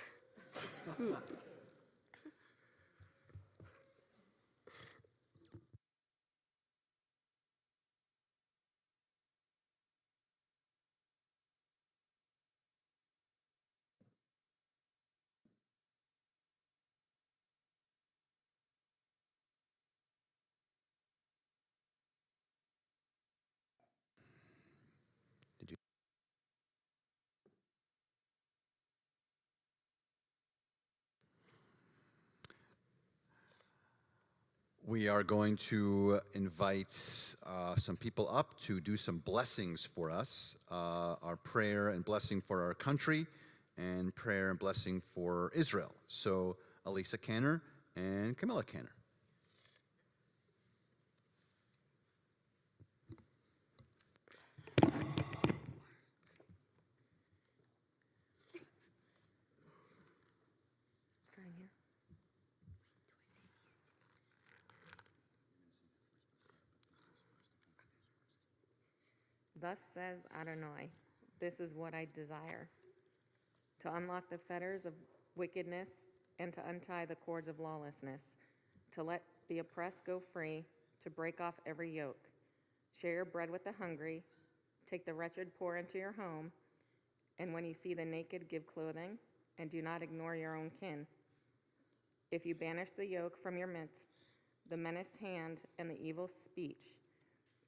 We are going to invite some people up to do some blessings for us, our prayer and blessing for our country, and prayer and blessing for Israel. So Elisa Canner and Camilla Canner. Starting here. Thus says Adonai, this is what I desire, to unlock the fetters of wickedness and to untie the cords of lawlessness, to let the oppressed go free, to break off every yoke. Share your bread with the hungry, take the wretched poor into your home, and when you see the naked, give clothing, and do not ignore your own kin. If you banish the yoke from your midst, the menaced hand and the evil speech,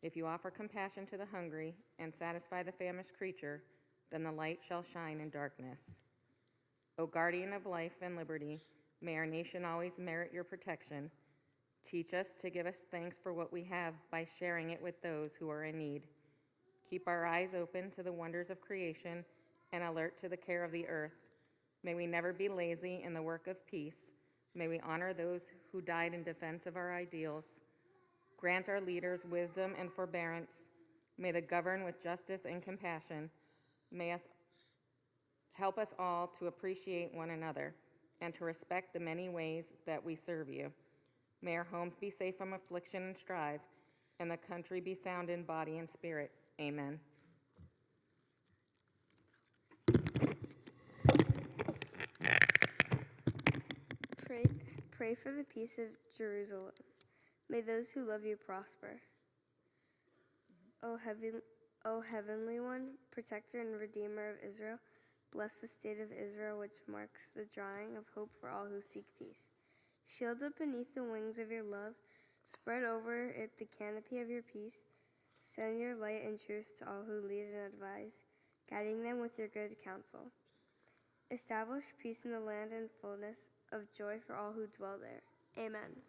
if you offer compassion to the hungry and satisfy the famished creature, then the light shall shine in darkness. O guardian of life and liberty, may our nation always merit your protection. Teach us to give us thanks for what we have by sharing it with those who are in need. Keep our eyes open to the wonders of creation and alert to the care of the earth. May we never be lazy in the work of peace. May we honor those who died in defense of our ideals. Grant our leaders wisdom and forbearance. May they govern with justice and compassion. May us help us all to appreciate one another and to respect the many ways that we serve you. May our homes be safe from affliction and strife, and the country be sound in body and spirit. Amen. Pray for the peace of Jerusalem. May those who love you prosper. O Heavenly One, protector and redeemer of Israel, bless the state of Israel, which marks the dawning of hope for all who seek peace. Shield it beneath the wings of your love. Spread over it the canopy of your peace. Send your light and truth to all who lead and advise, guiding them with your good counsel. Establish peace in the land and fullness of joy for all who dwell there. Amen.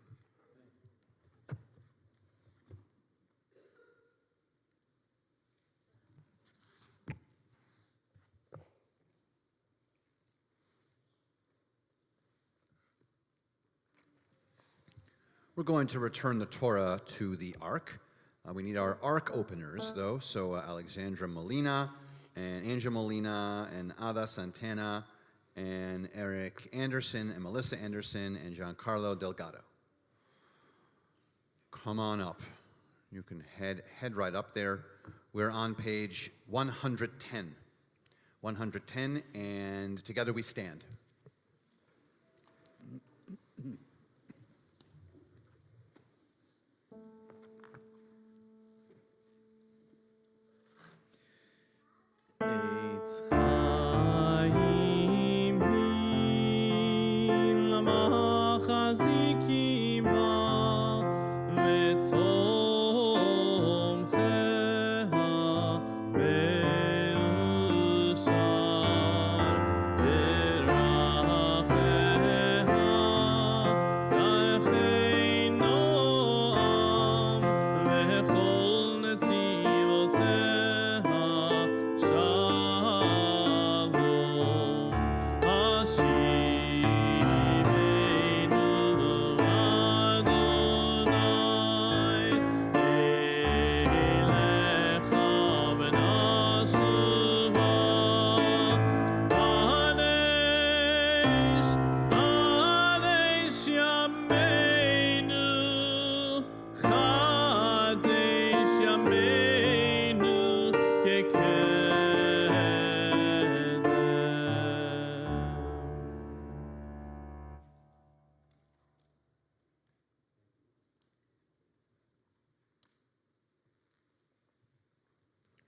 We're going to return the Torah to the Ark. We need our Ark openers, though. So Alexandra Molina, and Angel Molina, and Ada Santana, and Eric Anderson, and Melissa Anderson, and Giancarlo Delgado. Come on up. You can head right up there. We're on page 110. 110, and together we stand. Eitz Chaim hi lamachazikim ba v'tomcheha be'ushar deracheha darchei noam v'chol netzivoteha Shalom, Hashivenu Adonai, Elecha v'nashuva, Hanesh, Hanesh Yameinu, Chadesh Yameinu,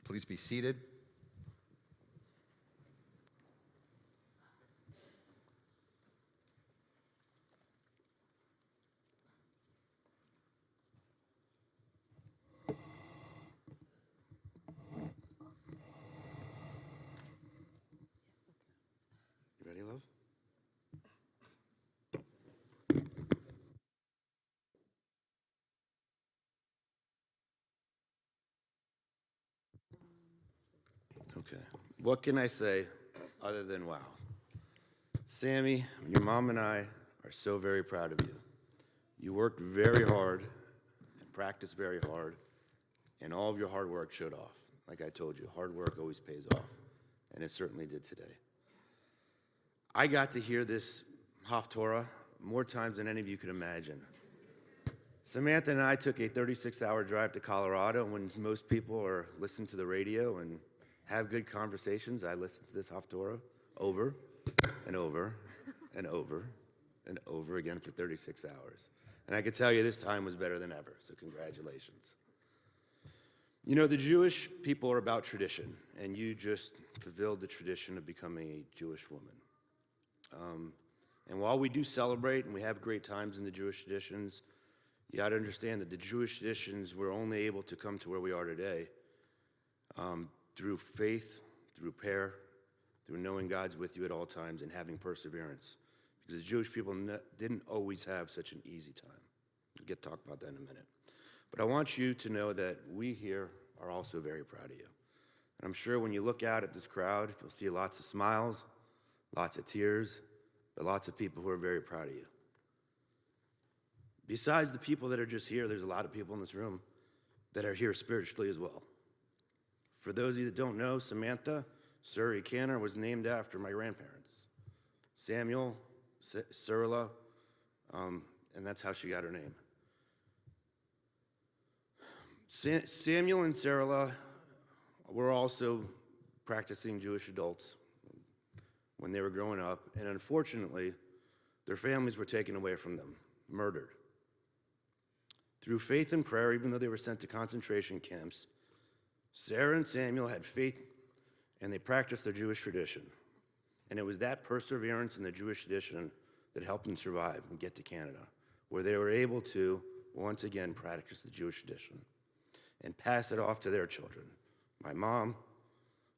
Please be seated. You ready, love? Okay. What can I say other than wow? Sammy, your mom and I are so very proud of you. You worked very hard and practiced very hard, and all of your hard work showed off. Like I told you, hard work always pays off, and it certainly did today. I got to hear this Haftorah more times than any of you could imagine. Samantha and I took a 36-hour drive to Colorado, and when most people are listening to the radio and have good conversations, I listened to this Haftorah over and over and over and over again for 36 hours. And I can tell you this time was better than ever, so congratulations. You know, the Jewish people are about tradition, and you just fulfilled the tradition of becoming a Jewish woman. And while we do celebrate and we have great times in the Jewish traditions, you got to understand that the Jewish traditions were only able to come to where we are today through faith, through prayer, through knowing God's with you at all times and having perseverance. Because the Jewish people didn't always have such an easy time. We'll get to talk about that in a minute. But I want you to know that we here are also very proud of you. And I'm sure when you look out at this crowd, you'll see lots of smiles, lots of tears, but lots of people who are very proud of you. Besides the people that are just here, there's a lot of people in this room that are here spiritually as well. For those of you that don't know, Samantha Surrey Canner was named after my grandparents, Samuel, Cyrilla, and that's how she got her name. Samuel and Cyrilla were also practicing Jewish adults when they were growing up, and unfortunately, their families were taken away from them, murdered. Through faith and prayer, even though they were sent to concentration camps, Sarah and Samuel had faith and they practiced their Jewish tradition. And it was that perseverance in the Jewish tradition that helped them survive and get to Canada, where they were able to, once again, practice the Jewish tradition and pass it off to their children, my mom,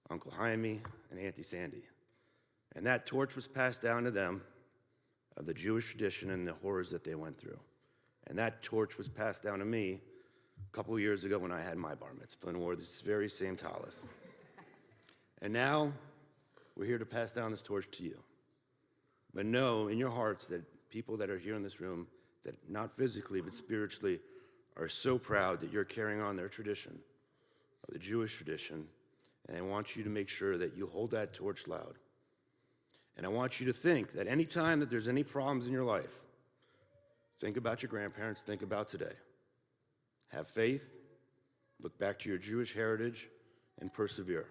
Uncle Jaime, and Auntie Sandy. And that torch was passed down to them of the Jewish tradition and the horrors that they went through. And that torch was passed down to me a couple years ago when I had my bar mitzvah and wore this very same tallis. And now we're here to pass down this torch to you. But know in your hearts that people that are here in this room, that not physically but spiritually, are so proud that you're carrying on their tradition, of the Jewish tradition, and I want you to make sure that you hold that torch loud. And I want you to think that any time that there's any problems in your life, think about your grandparents, think about today. Have faith, look back to your Jewish heritage, and persevere.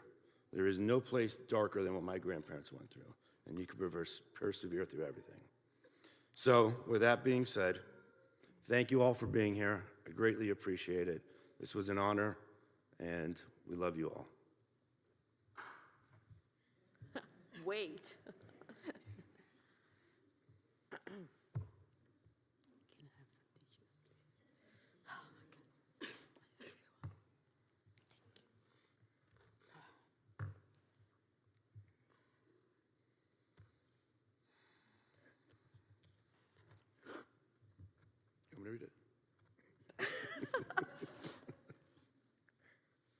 There is no place darker than what my grandparents went through, and you can persevere through everything. So, with that being said, thank you all for being here. I greatly appreciate it. This was an honor, and we love you all. Wait. You want me to read it?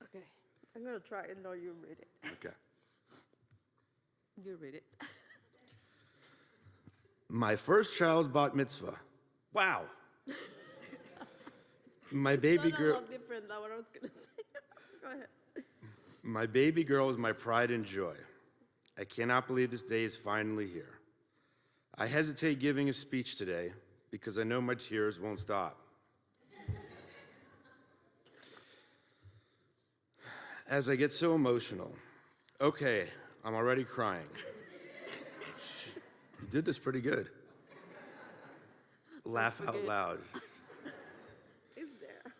Okay, I'm gonna try and know you read it. Okay. You read it. My first child's bat mitzvah. Wow. My baby Sound a girl. lot different than what I was gonna say. Go ahead. My baby girl is my pride and joy. I cannot believe this day is finally here. I hesitate giving a speech today because I know my tears won't stop. As I get so emotional. Okay, I'm already crying. You did this pretty good. Laugh out loud. It's there.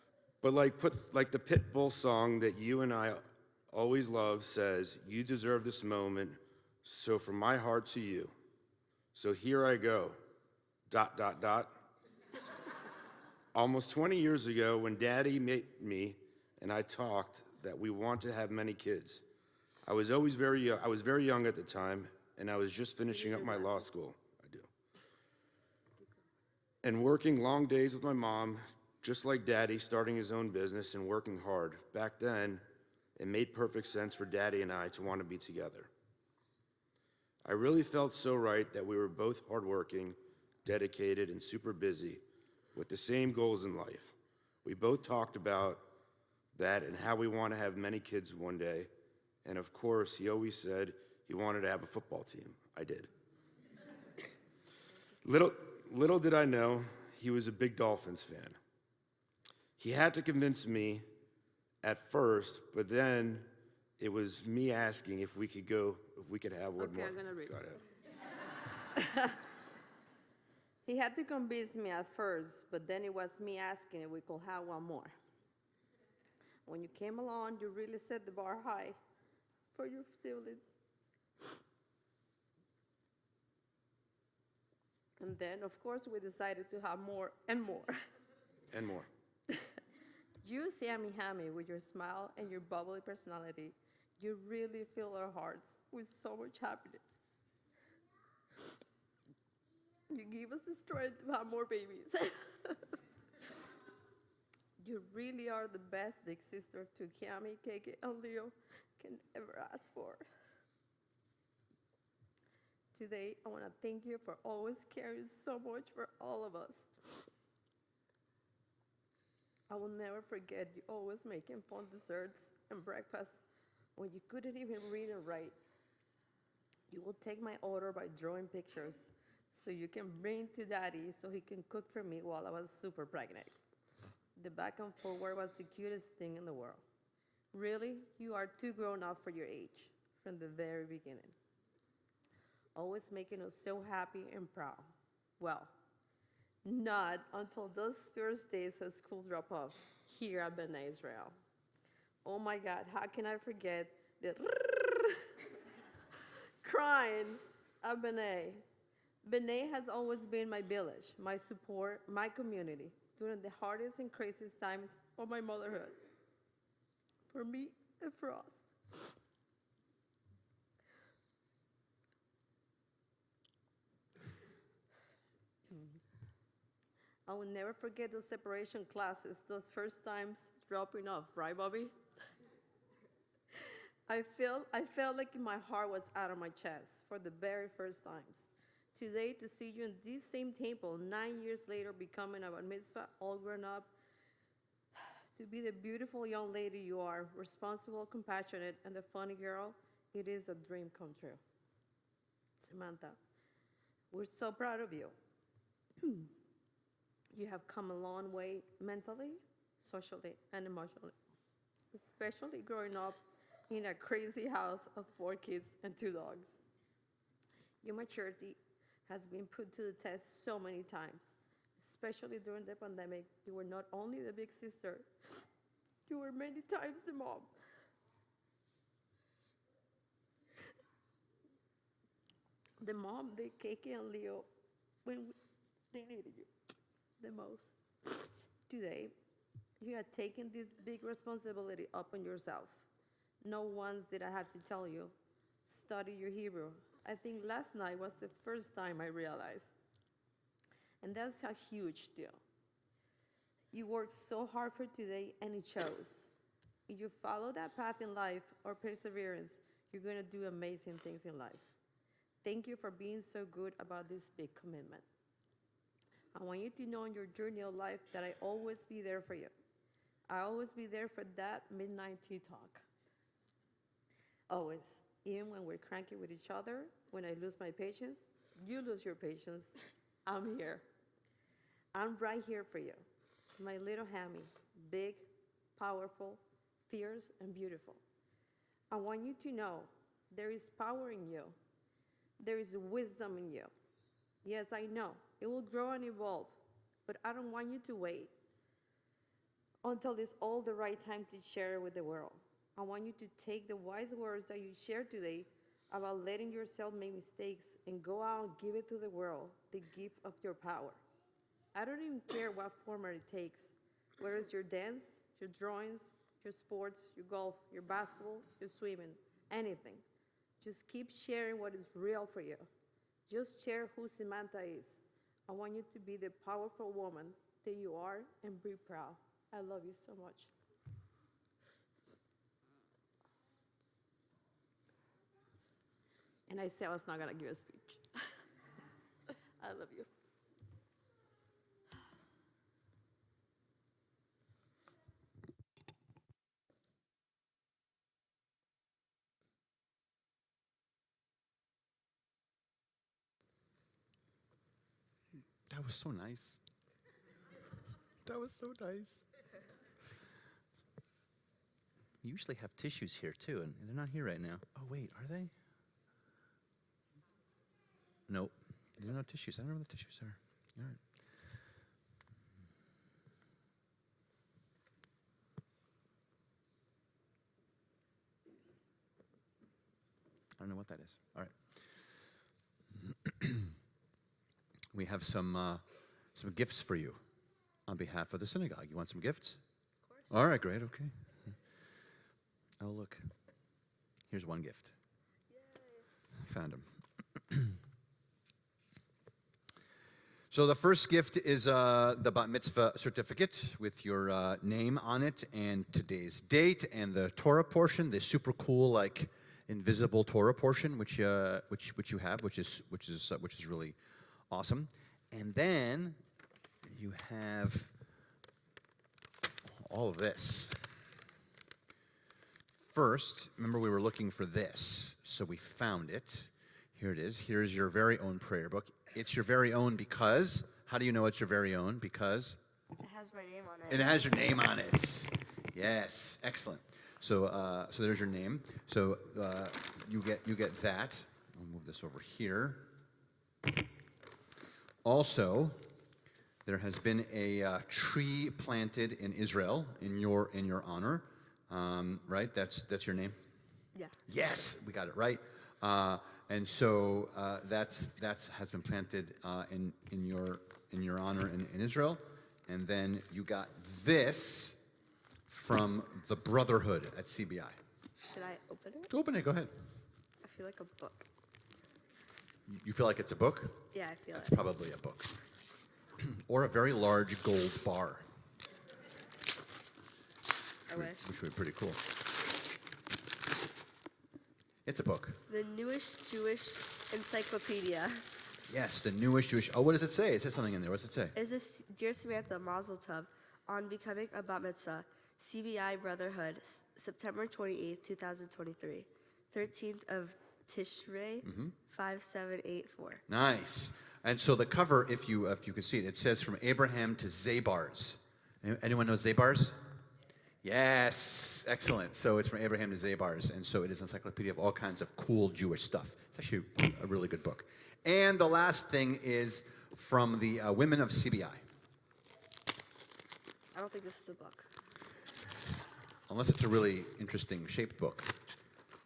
But like the Pitbull song that you and I always love says, you deserve this moment, so from my heart to you. So here I go, ... Almost 20 years ago, when Daddy met me and I talked that we want to have many kids, I was very young at the time, and I was just finishing up my law school. I do. And working long days with my mom, just like Daddy, starting his own business and working hard. Back then, It made perfect sense for Daddy and I to want to be together. I really felt so right that we were both hardworking, dedicated, and super busy with the same goals in life. We both talked about that and how we want to have many kids one day. And of course, he always said he wanted to have a football team. I did. Little did I know, he was a big Dolphins fan. He had to convince me at first, but then it was me asking if we could have one more. Okay, I'm gonna read. Go ahead. He had to convince me at first, but then it was me asking if we could have one more. When you came along, you really set the bar high for your siblings. And then, of course, we decided to have more and more. And more. You, Sammy Hammy, with your smile and your bubbly personality, you really fill our hearts with so much happiness. You give us the strength to have more babies. You really are the best big sister to Kiami, Keke, and Leo can ever ask for. Today, I want to thank you for always caring so much for all of us. I will never forget you always making fun desserts and breakfast when you couldn't even read and write. You will take my order by drawing pictures so you can bring to Daddy so he can cook for me while I was super pregnant. The back and forward was the cutest thing in the world. Really, you are too grown up for your age from the very beginning. Always making us so happy and proud. Well, not until those first days of school drop off here at B'nai Israel. Oh my God, how can I forget the crying at B'nai? B'nai has always been my village, my support, my community during the hardest and craziest times of my motherhood. For me and for us. I will never forget those separation classes, those first times dropping off, right, Bobby? I felt like my heart was out of my chest for the very first times. Today, to see you in this same table 9 years later becoming a bar mitzvah, all grown up, to be the beautiful young lady you are, responsible, compassionate, and a funny girl, it is a dream come true. Samantha, we're so proud of you. You have come a long way mentally, socially, and emotionally, especially growing up in a crazy house of 4 kids and 2 dogs. Your maturity has been put to the test so many times, especially during the pandemic. You were not only the big sister, you were many times the mom. The mom, the Keke and Leo, when they needed you the most. Today, you have taken this big responsibility upon yourself. No once did I have to tell you, study your Hebrew. I think last night was the first time I realized. And that's a huge deal. You worked so hard for today and it shows. If you follow that path in life or perseverance, you're going to do amazing things in life. Thank you for being so good about this big commitment. I want you to know in your journey of life that I always be there for you. I always be there for that midnight tea talk. Always. Even when we're cranky with each other, when I lose my patience, you lose your patience, I'm here. I'm right here for you. My little Hammy, big, powerful, fierce, and beautiful. I want you to know there is power in you. There is wisdom in you. Yes, I know, it will grow and evolve, but I don't want you to wait until it's all the right time to share it with the world. I want you to take the wise words that you shared today about letting yourself make mistakes and go out and give it to the world, the gift of your power. I don't even care what format it takes, whether it's your dance, your drawings, your sports, your golf, your basketball, your swimming, anything. Just keep sharing what is real for you. Just share who Samantha is. I want you to be the powerful woman that you are and be proud. I love you so much. And I said I was not going to give a speech. I love you. That was so nice. That was so nice. You usually have tissues here too, and they're not here right now. Oh wait, are they? Nope. There are no tissues. I don't know where the tissues are. All right. I don't know what that is. All right. We have some gifts for you on behalf of the synagogue. You want some gifts? Of course. All right, great, okay. Oh, look. Here's one gift. Yay. Found him. So the first gift is the bat mitzvah certificate with your name on it and today's date and the Torah portion, the super cool like invisible Torah portion, which you have, which is really awesome. And then you have all of this. First, remember we were looking for this, so we found it. Here it is. Here's your very own prayer book. It's your very own because, how do you know it's your very own? Because? It has my name on it. It has your name on it. Yes, excellent. So there's your name. So you get that. We'll move this over here. Also, there has been a tree planted in Israel in your honor. Right? That's your name? Yeah. Yes, we got it right. And so that has been planted in your honor in Israel. And then you got this from the Brotherhood at CBI. Should I open it? Open it. Go ahead. I feel like a book. You feel like it's a book? Yeah, I feel It's it. probably a book. Or a very large gold bar, I wish. which would be pretty cool. It's a book. The Newest Jewish Encyclopedia. Yes, the newest Jewish. Oh, what does it say? It says something in there. What's it say? Is this Dear Samantha Mazel Tov on becoming a bat mitzvah, CBI Brotherhood, September 28th, 2023, 13th of Tishrei, 5784. Nice. And so the cover, if you can see it, it says from Abraham to Zabars. Anyone know Zabars? Yes, excellent. So it's from Abraham to Zabars, and so it is an encyclopedia of all kinds of cool Jewish stuff. It's actually a really good book. And the last thing is from the women of CBI. I don't think this is a book. Unless it's a really interesting shaped book.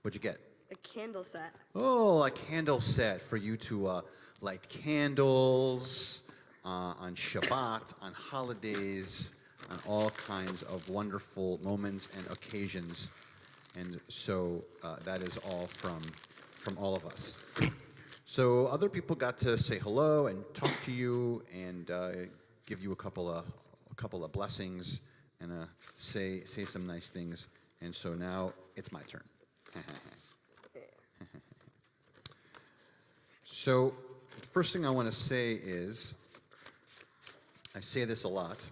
What'd you get? A candle set. Oh, a candle set for you to light candles on Shabbat, on holidays, on all kinds of wonderful moments and occasions. And so that is all from all of us. So other people got to say hello and talk to you and give you a couple of blessings and say some nice things. And so now it's my turn. So the first thing I want to say is, I say this a lot,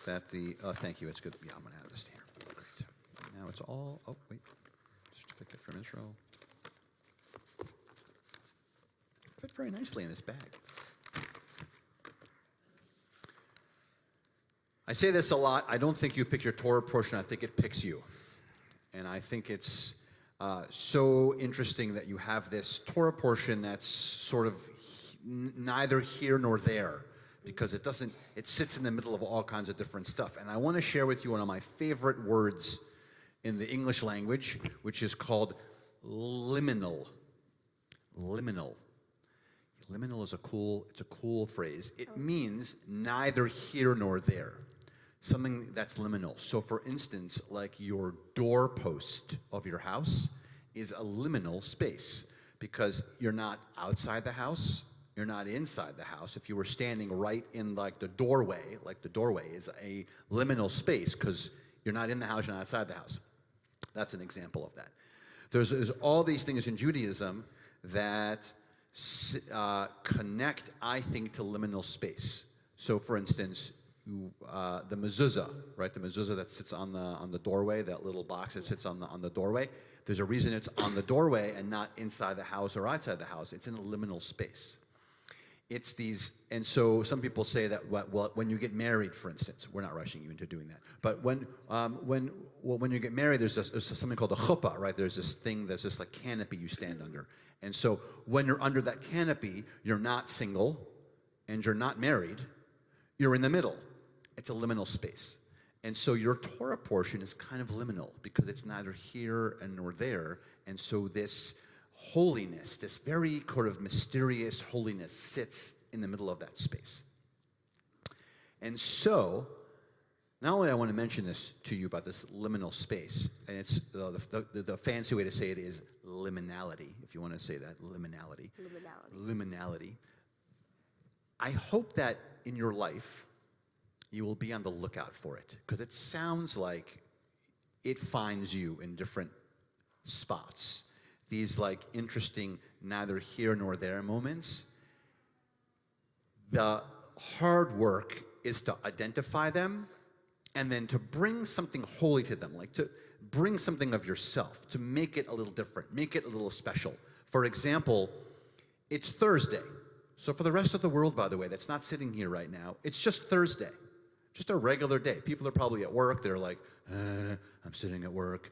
that thank you, it's good. Yeah, I'm going to have this here. Great. Now it's all, oh, wait, certificate from Israel. Fit very nicely in this bag. I say this a lot. I don't think you pick your Torah portion. I think it picks you. And I think it's so interesting that you have this Torah portion that's sort of neither here nor there, because it sits in the middle of all kinds of different stuff. And I want to share with you one of my favorite words in the English language, which is called liminal. Liminal. Liminal is a cool phrase. It means neither here nor there. Something that's liminal. So for instance, like your doorpost of your house is a liminal space, because you're not outside the house, you're not inside the house. If you were standing right in like the doorway is a liminal space, because you're not in the house, you're not outside the house. That's an example of that. There's all these things in Judaism that connect, I think, to liminal space. So, for instance, the mezuzah, right? The mezuzah that sits on the doorway, that little box that sits on the doorway. There's a reason it's on the doorway and not inside the house or outside the house. It's in a liminal space. It's these, and so some people say that when you get married, for instance, we're not rushing you into doing that, but when you get married, there's something called a chuppah, right? There's this thing that's just like canopy you stand under, and so when you're under that canopy, you're not single, and you're not married, you're in the middle. It's a liminal space, and so your Torah portion is kind of liminal because it's neither here and nor there, and so this holiness, this very kind of mysterious holiness, sits in the middle of that space. And so, not only I want to mention this to you about this liminal space, and it's the fancy way to say it is liminality, if you want to say that, liminality. Liminality. I hope that in your life, you will be on the lookout for it, because it sounds like it finds you in different spots. These like interesting neither here nor there moments. The hard work is to identify them and then to bring something holy to them, like to bring something of yourself, to make it a little different, make it a little special. For example, it's Thursday. So for the rest of the world, by the way, that's not sitting here right now, it's just Thursday, just a regular day. People are probably at work, they're like, I'm sitting at work,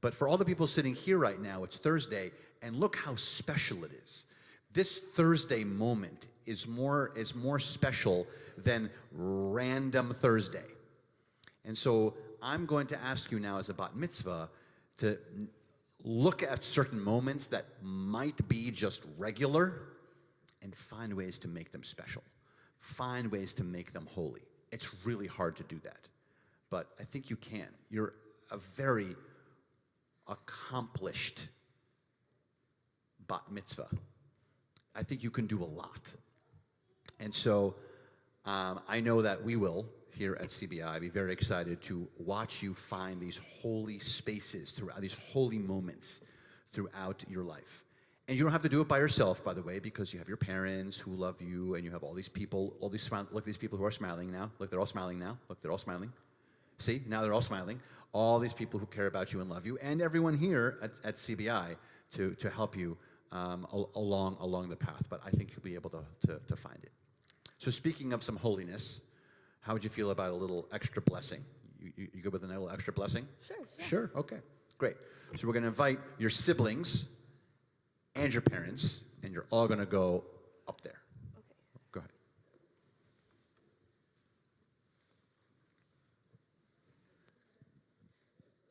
But for all the people sitting here right now, it's Thursday, and look how special it is. This Thursday moment is more special than random Thursday. And so I'm going to ask you now as a bat mitzvah to look at certain moments that might be just regular and find ways to make them special. Find ways to make them holy. It's really hard to do that, but I think you can. You're a very accomplished bat mitzvah. I think you can do a lot. And so I know that we will, here at CBI, be very excited to watch you find these holy spaces, throughout these holy moments throughout your life. And you don't have to do it by yourself, by the way, because you have your parents who love you, and you have all these people, look, these people who are smiling now. Look, they're all smiling now. Look, they're all smiling. See, now they're all smiling. All these people who care about you and love you, and everyone here at CBI to help you along the path. But I think you'll be able to find it. So speaking of some holiness, how would you feel about a little extra blessing? You good with a little extra blessing? Sure. Yeah. Sure, okay, great. So we're going to invite your siblings and your parents, and you're all going to go up there. Okay. Go ahead.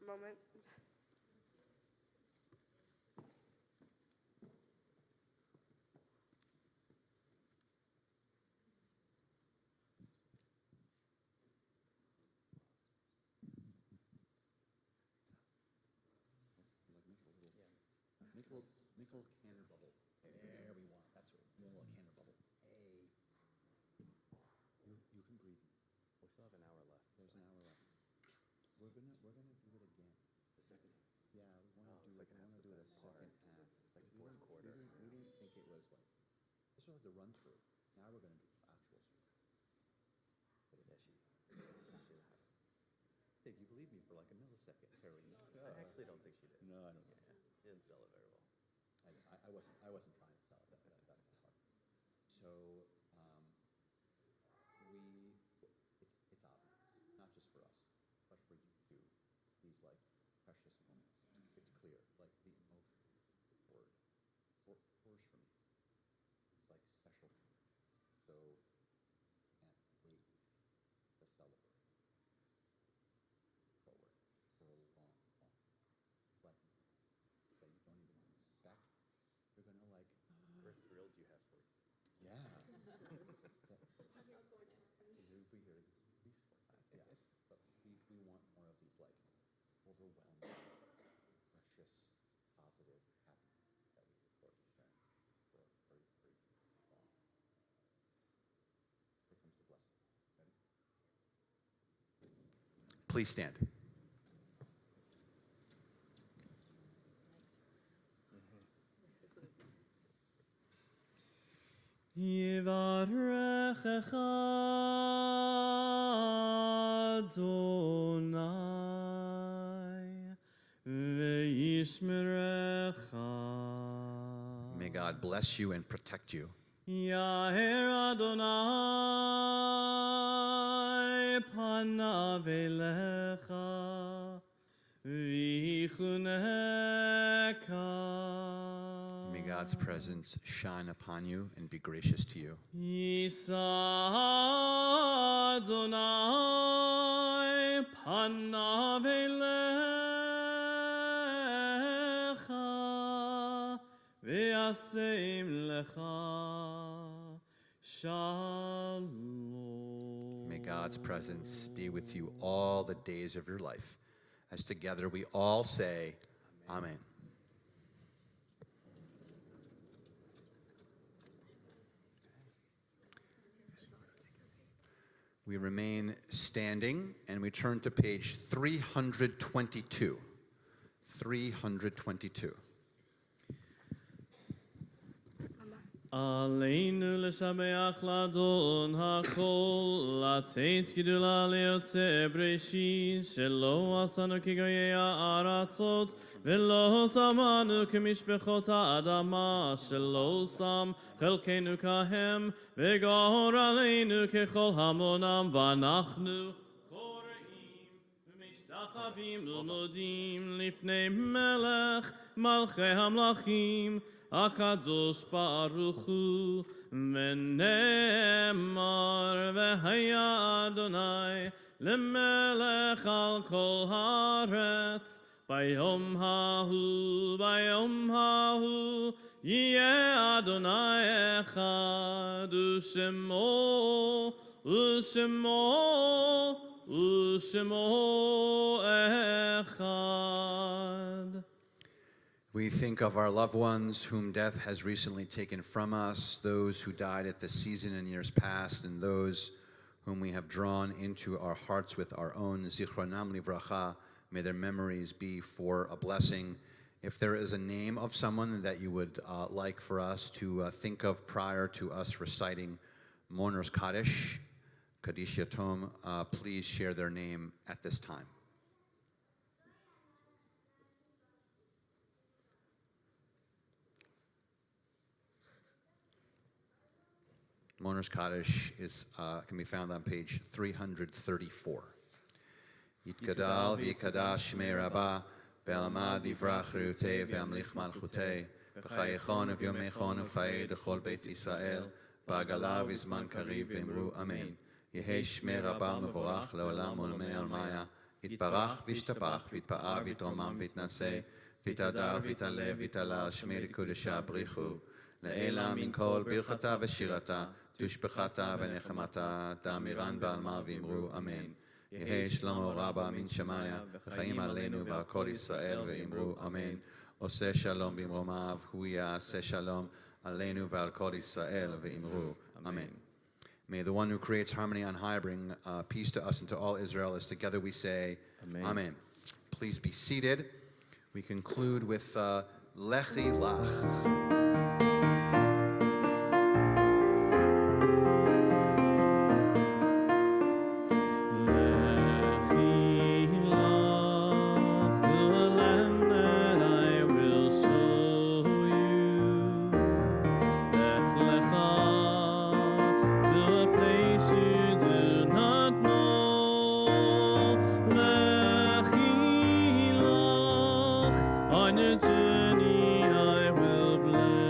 Moment. Make a little cannon bubble. There we want. That's what. A little cannon bubble. Hey. You can breathe. We still have an hour left. There's an hour left. We're gonna do it again. The second half. Yeah, we want to do it. We want to do it a second half. Like fourth quarter. We didn't think it was like. This was the run through. Now we're gonna do actuals. Hey, you believe me for like a millisecond, Caroline? I actually don't think she did. No, I don't think so. You didn't sell it very well. I wasn't trying to sell it that hard. So it's obvious, not just for us, but for you too. These like precious moments. It's clear, like the emotion, the word, pours for me. It's like special to me. So can't wait to celebrate forward for a long, like that you don't even expect. You're gonna like. We're thrilled you have 4 years. Yeah. You'll be here at least 4 times. Yeah. But we want more of these like overwhelming, precious, positive, happy that we look forward to sharing for very, very long. Here comes the blessing. Ready? Please stand. Yivarechecha Adonai ve'yishmerecha. May God bless you and protect you. Yaher Adonai panav elecha v'yichuneka. May God's presence shine upon you and be gracious to you. Yisa Adonai panav elecha v'yaseim lecha shalom. May God's presence be with you all the days of your life. As together we all say, Amen. We remain standing and we turn to page 322. 322. Aleinu l'shabeach l'Adon hakol, לתת גדולה ליוצא בראשית, שלא עשנו כגויי הארצות, ולא שמנו כמשפחות האדמה, שלא שם חלקנו כהם, וגאור עלינו ככל המונם, ואנחנו קוראים ומשתחווים ומודים לפני מלך מלכי המלכים, הקדוש ברוך הוא, ונאמר והיה אדוני למלך על כל הארץ, ביום ההוא יהיה אדוני אחד, ושמו אחד. We think of our loved ones whom death has recently taken from us, those who died at the season in years past, and those whom we have drawn into our hearts with our own zichronam livracha. May their memories be for a blessing. If there is a name of someone that you would like for us to think of prior to us reciting Mourner's Kaddish, Kaddish Yatom, please share their name at this time. Mourner's Kaddish can be found on page 334. Yitgadal v'yikadash shmei Rabbah, ve'almad yivrach reutei ve'amlich malchutei, v'chayechon v'yomechon v'chayei dechol beit Yisrael, ba'agala v'zman kariv v'imru amen. Yehei shmei Rabbah mevorach le'olam u'lemei almaya, yitbarach v'yishtapach v'yitpa'a v'yitromam v'yitnaseh, v'yitadar v'yitalev v'yitalal shmei l'kodesha brichu, le'ela min kol birchata v'shirata, תושבחתה ונחמתה, תאמירן בעלמה ואמרו אמן. יהי שלמה רבה מן שמיה, וחיים עלינו ועל כל ישראל ואמרו אמן. עושה שלום במרומיו, הוא יעשה שלום עלינו ועל כל ישראל ואמרו אמן. May the one who creates harmony on high bring peace to us and to all Israel, as together we say amen. Please be seated. We conclude with Lechi Lach. On a journey I will bless.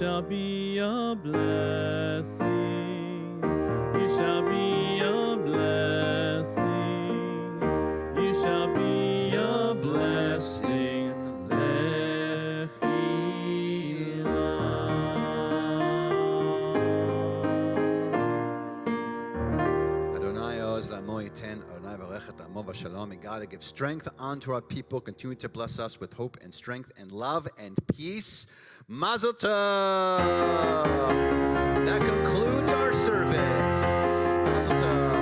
shall be a blessing. You shall be a blessing. You shall be a blessing. May God give strength unto our people, continue to bless us with hope and strength and love and peace. Mazel tov. That concludes our service. Mazel tov.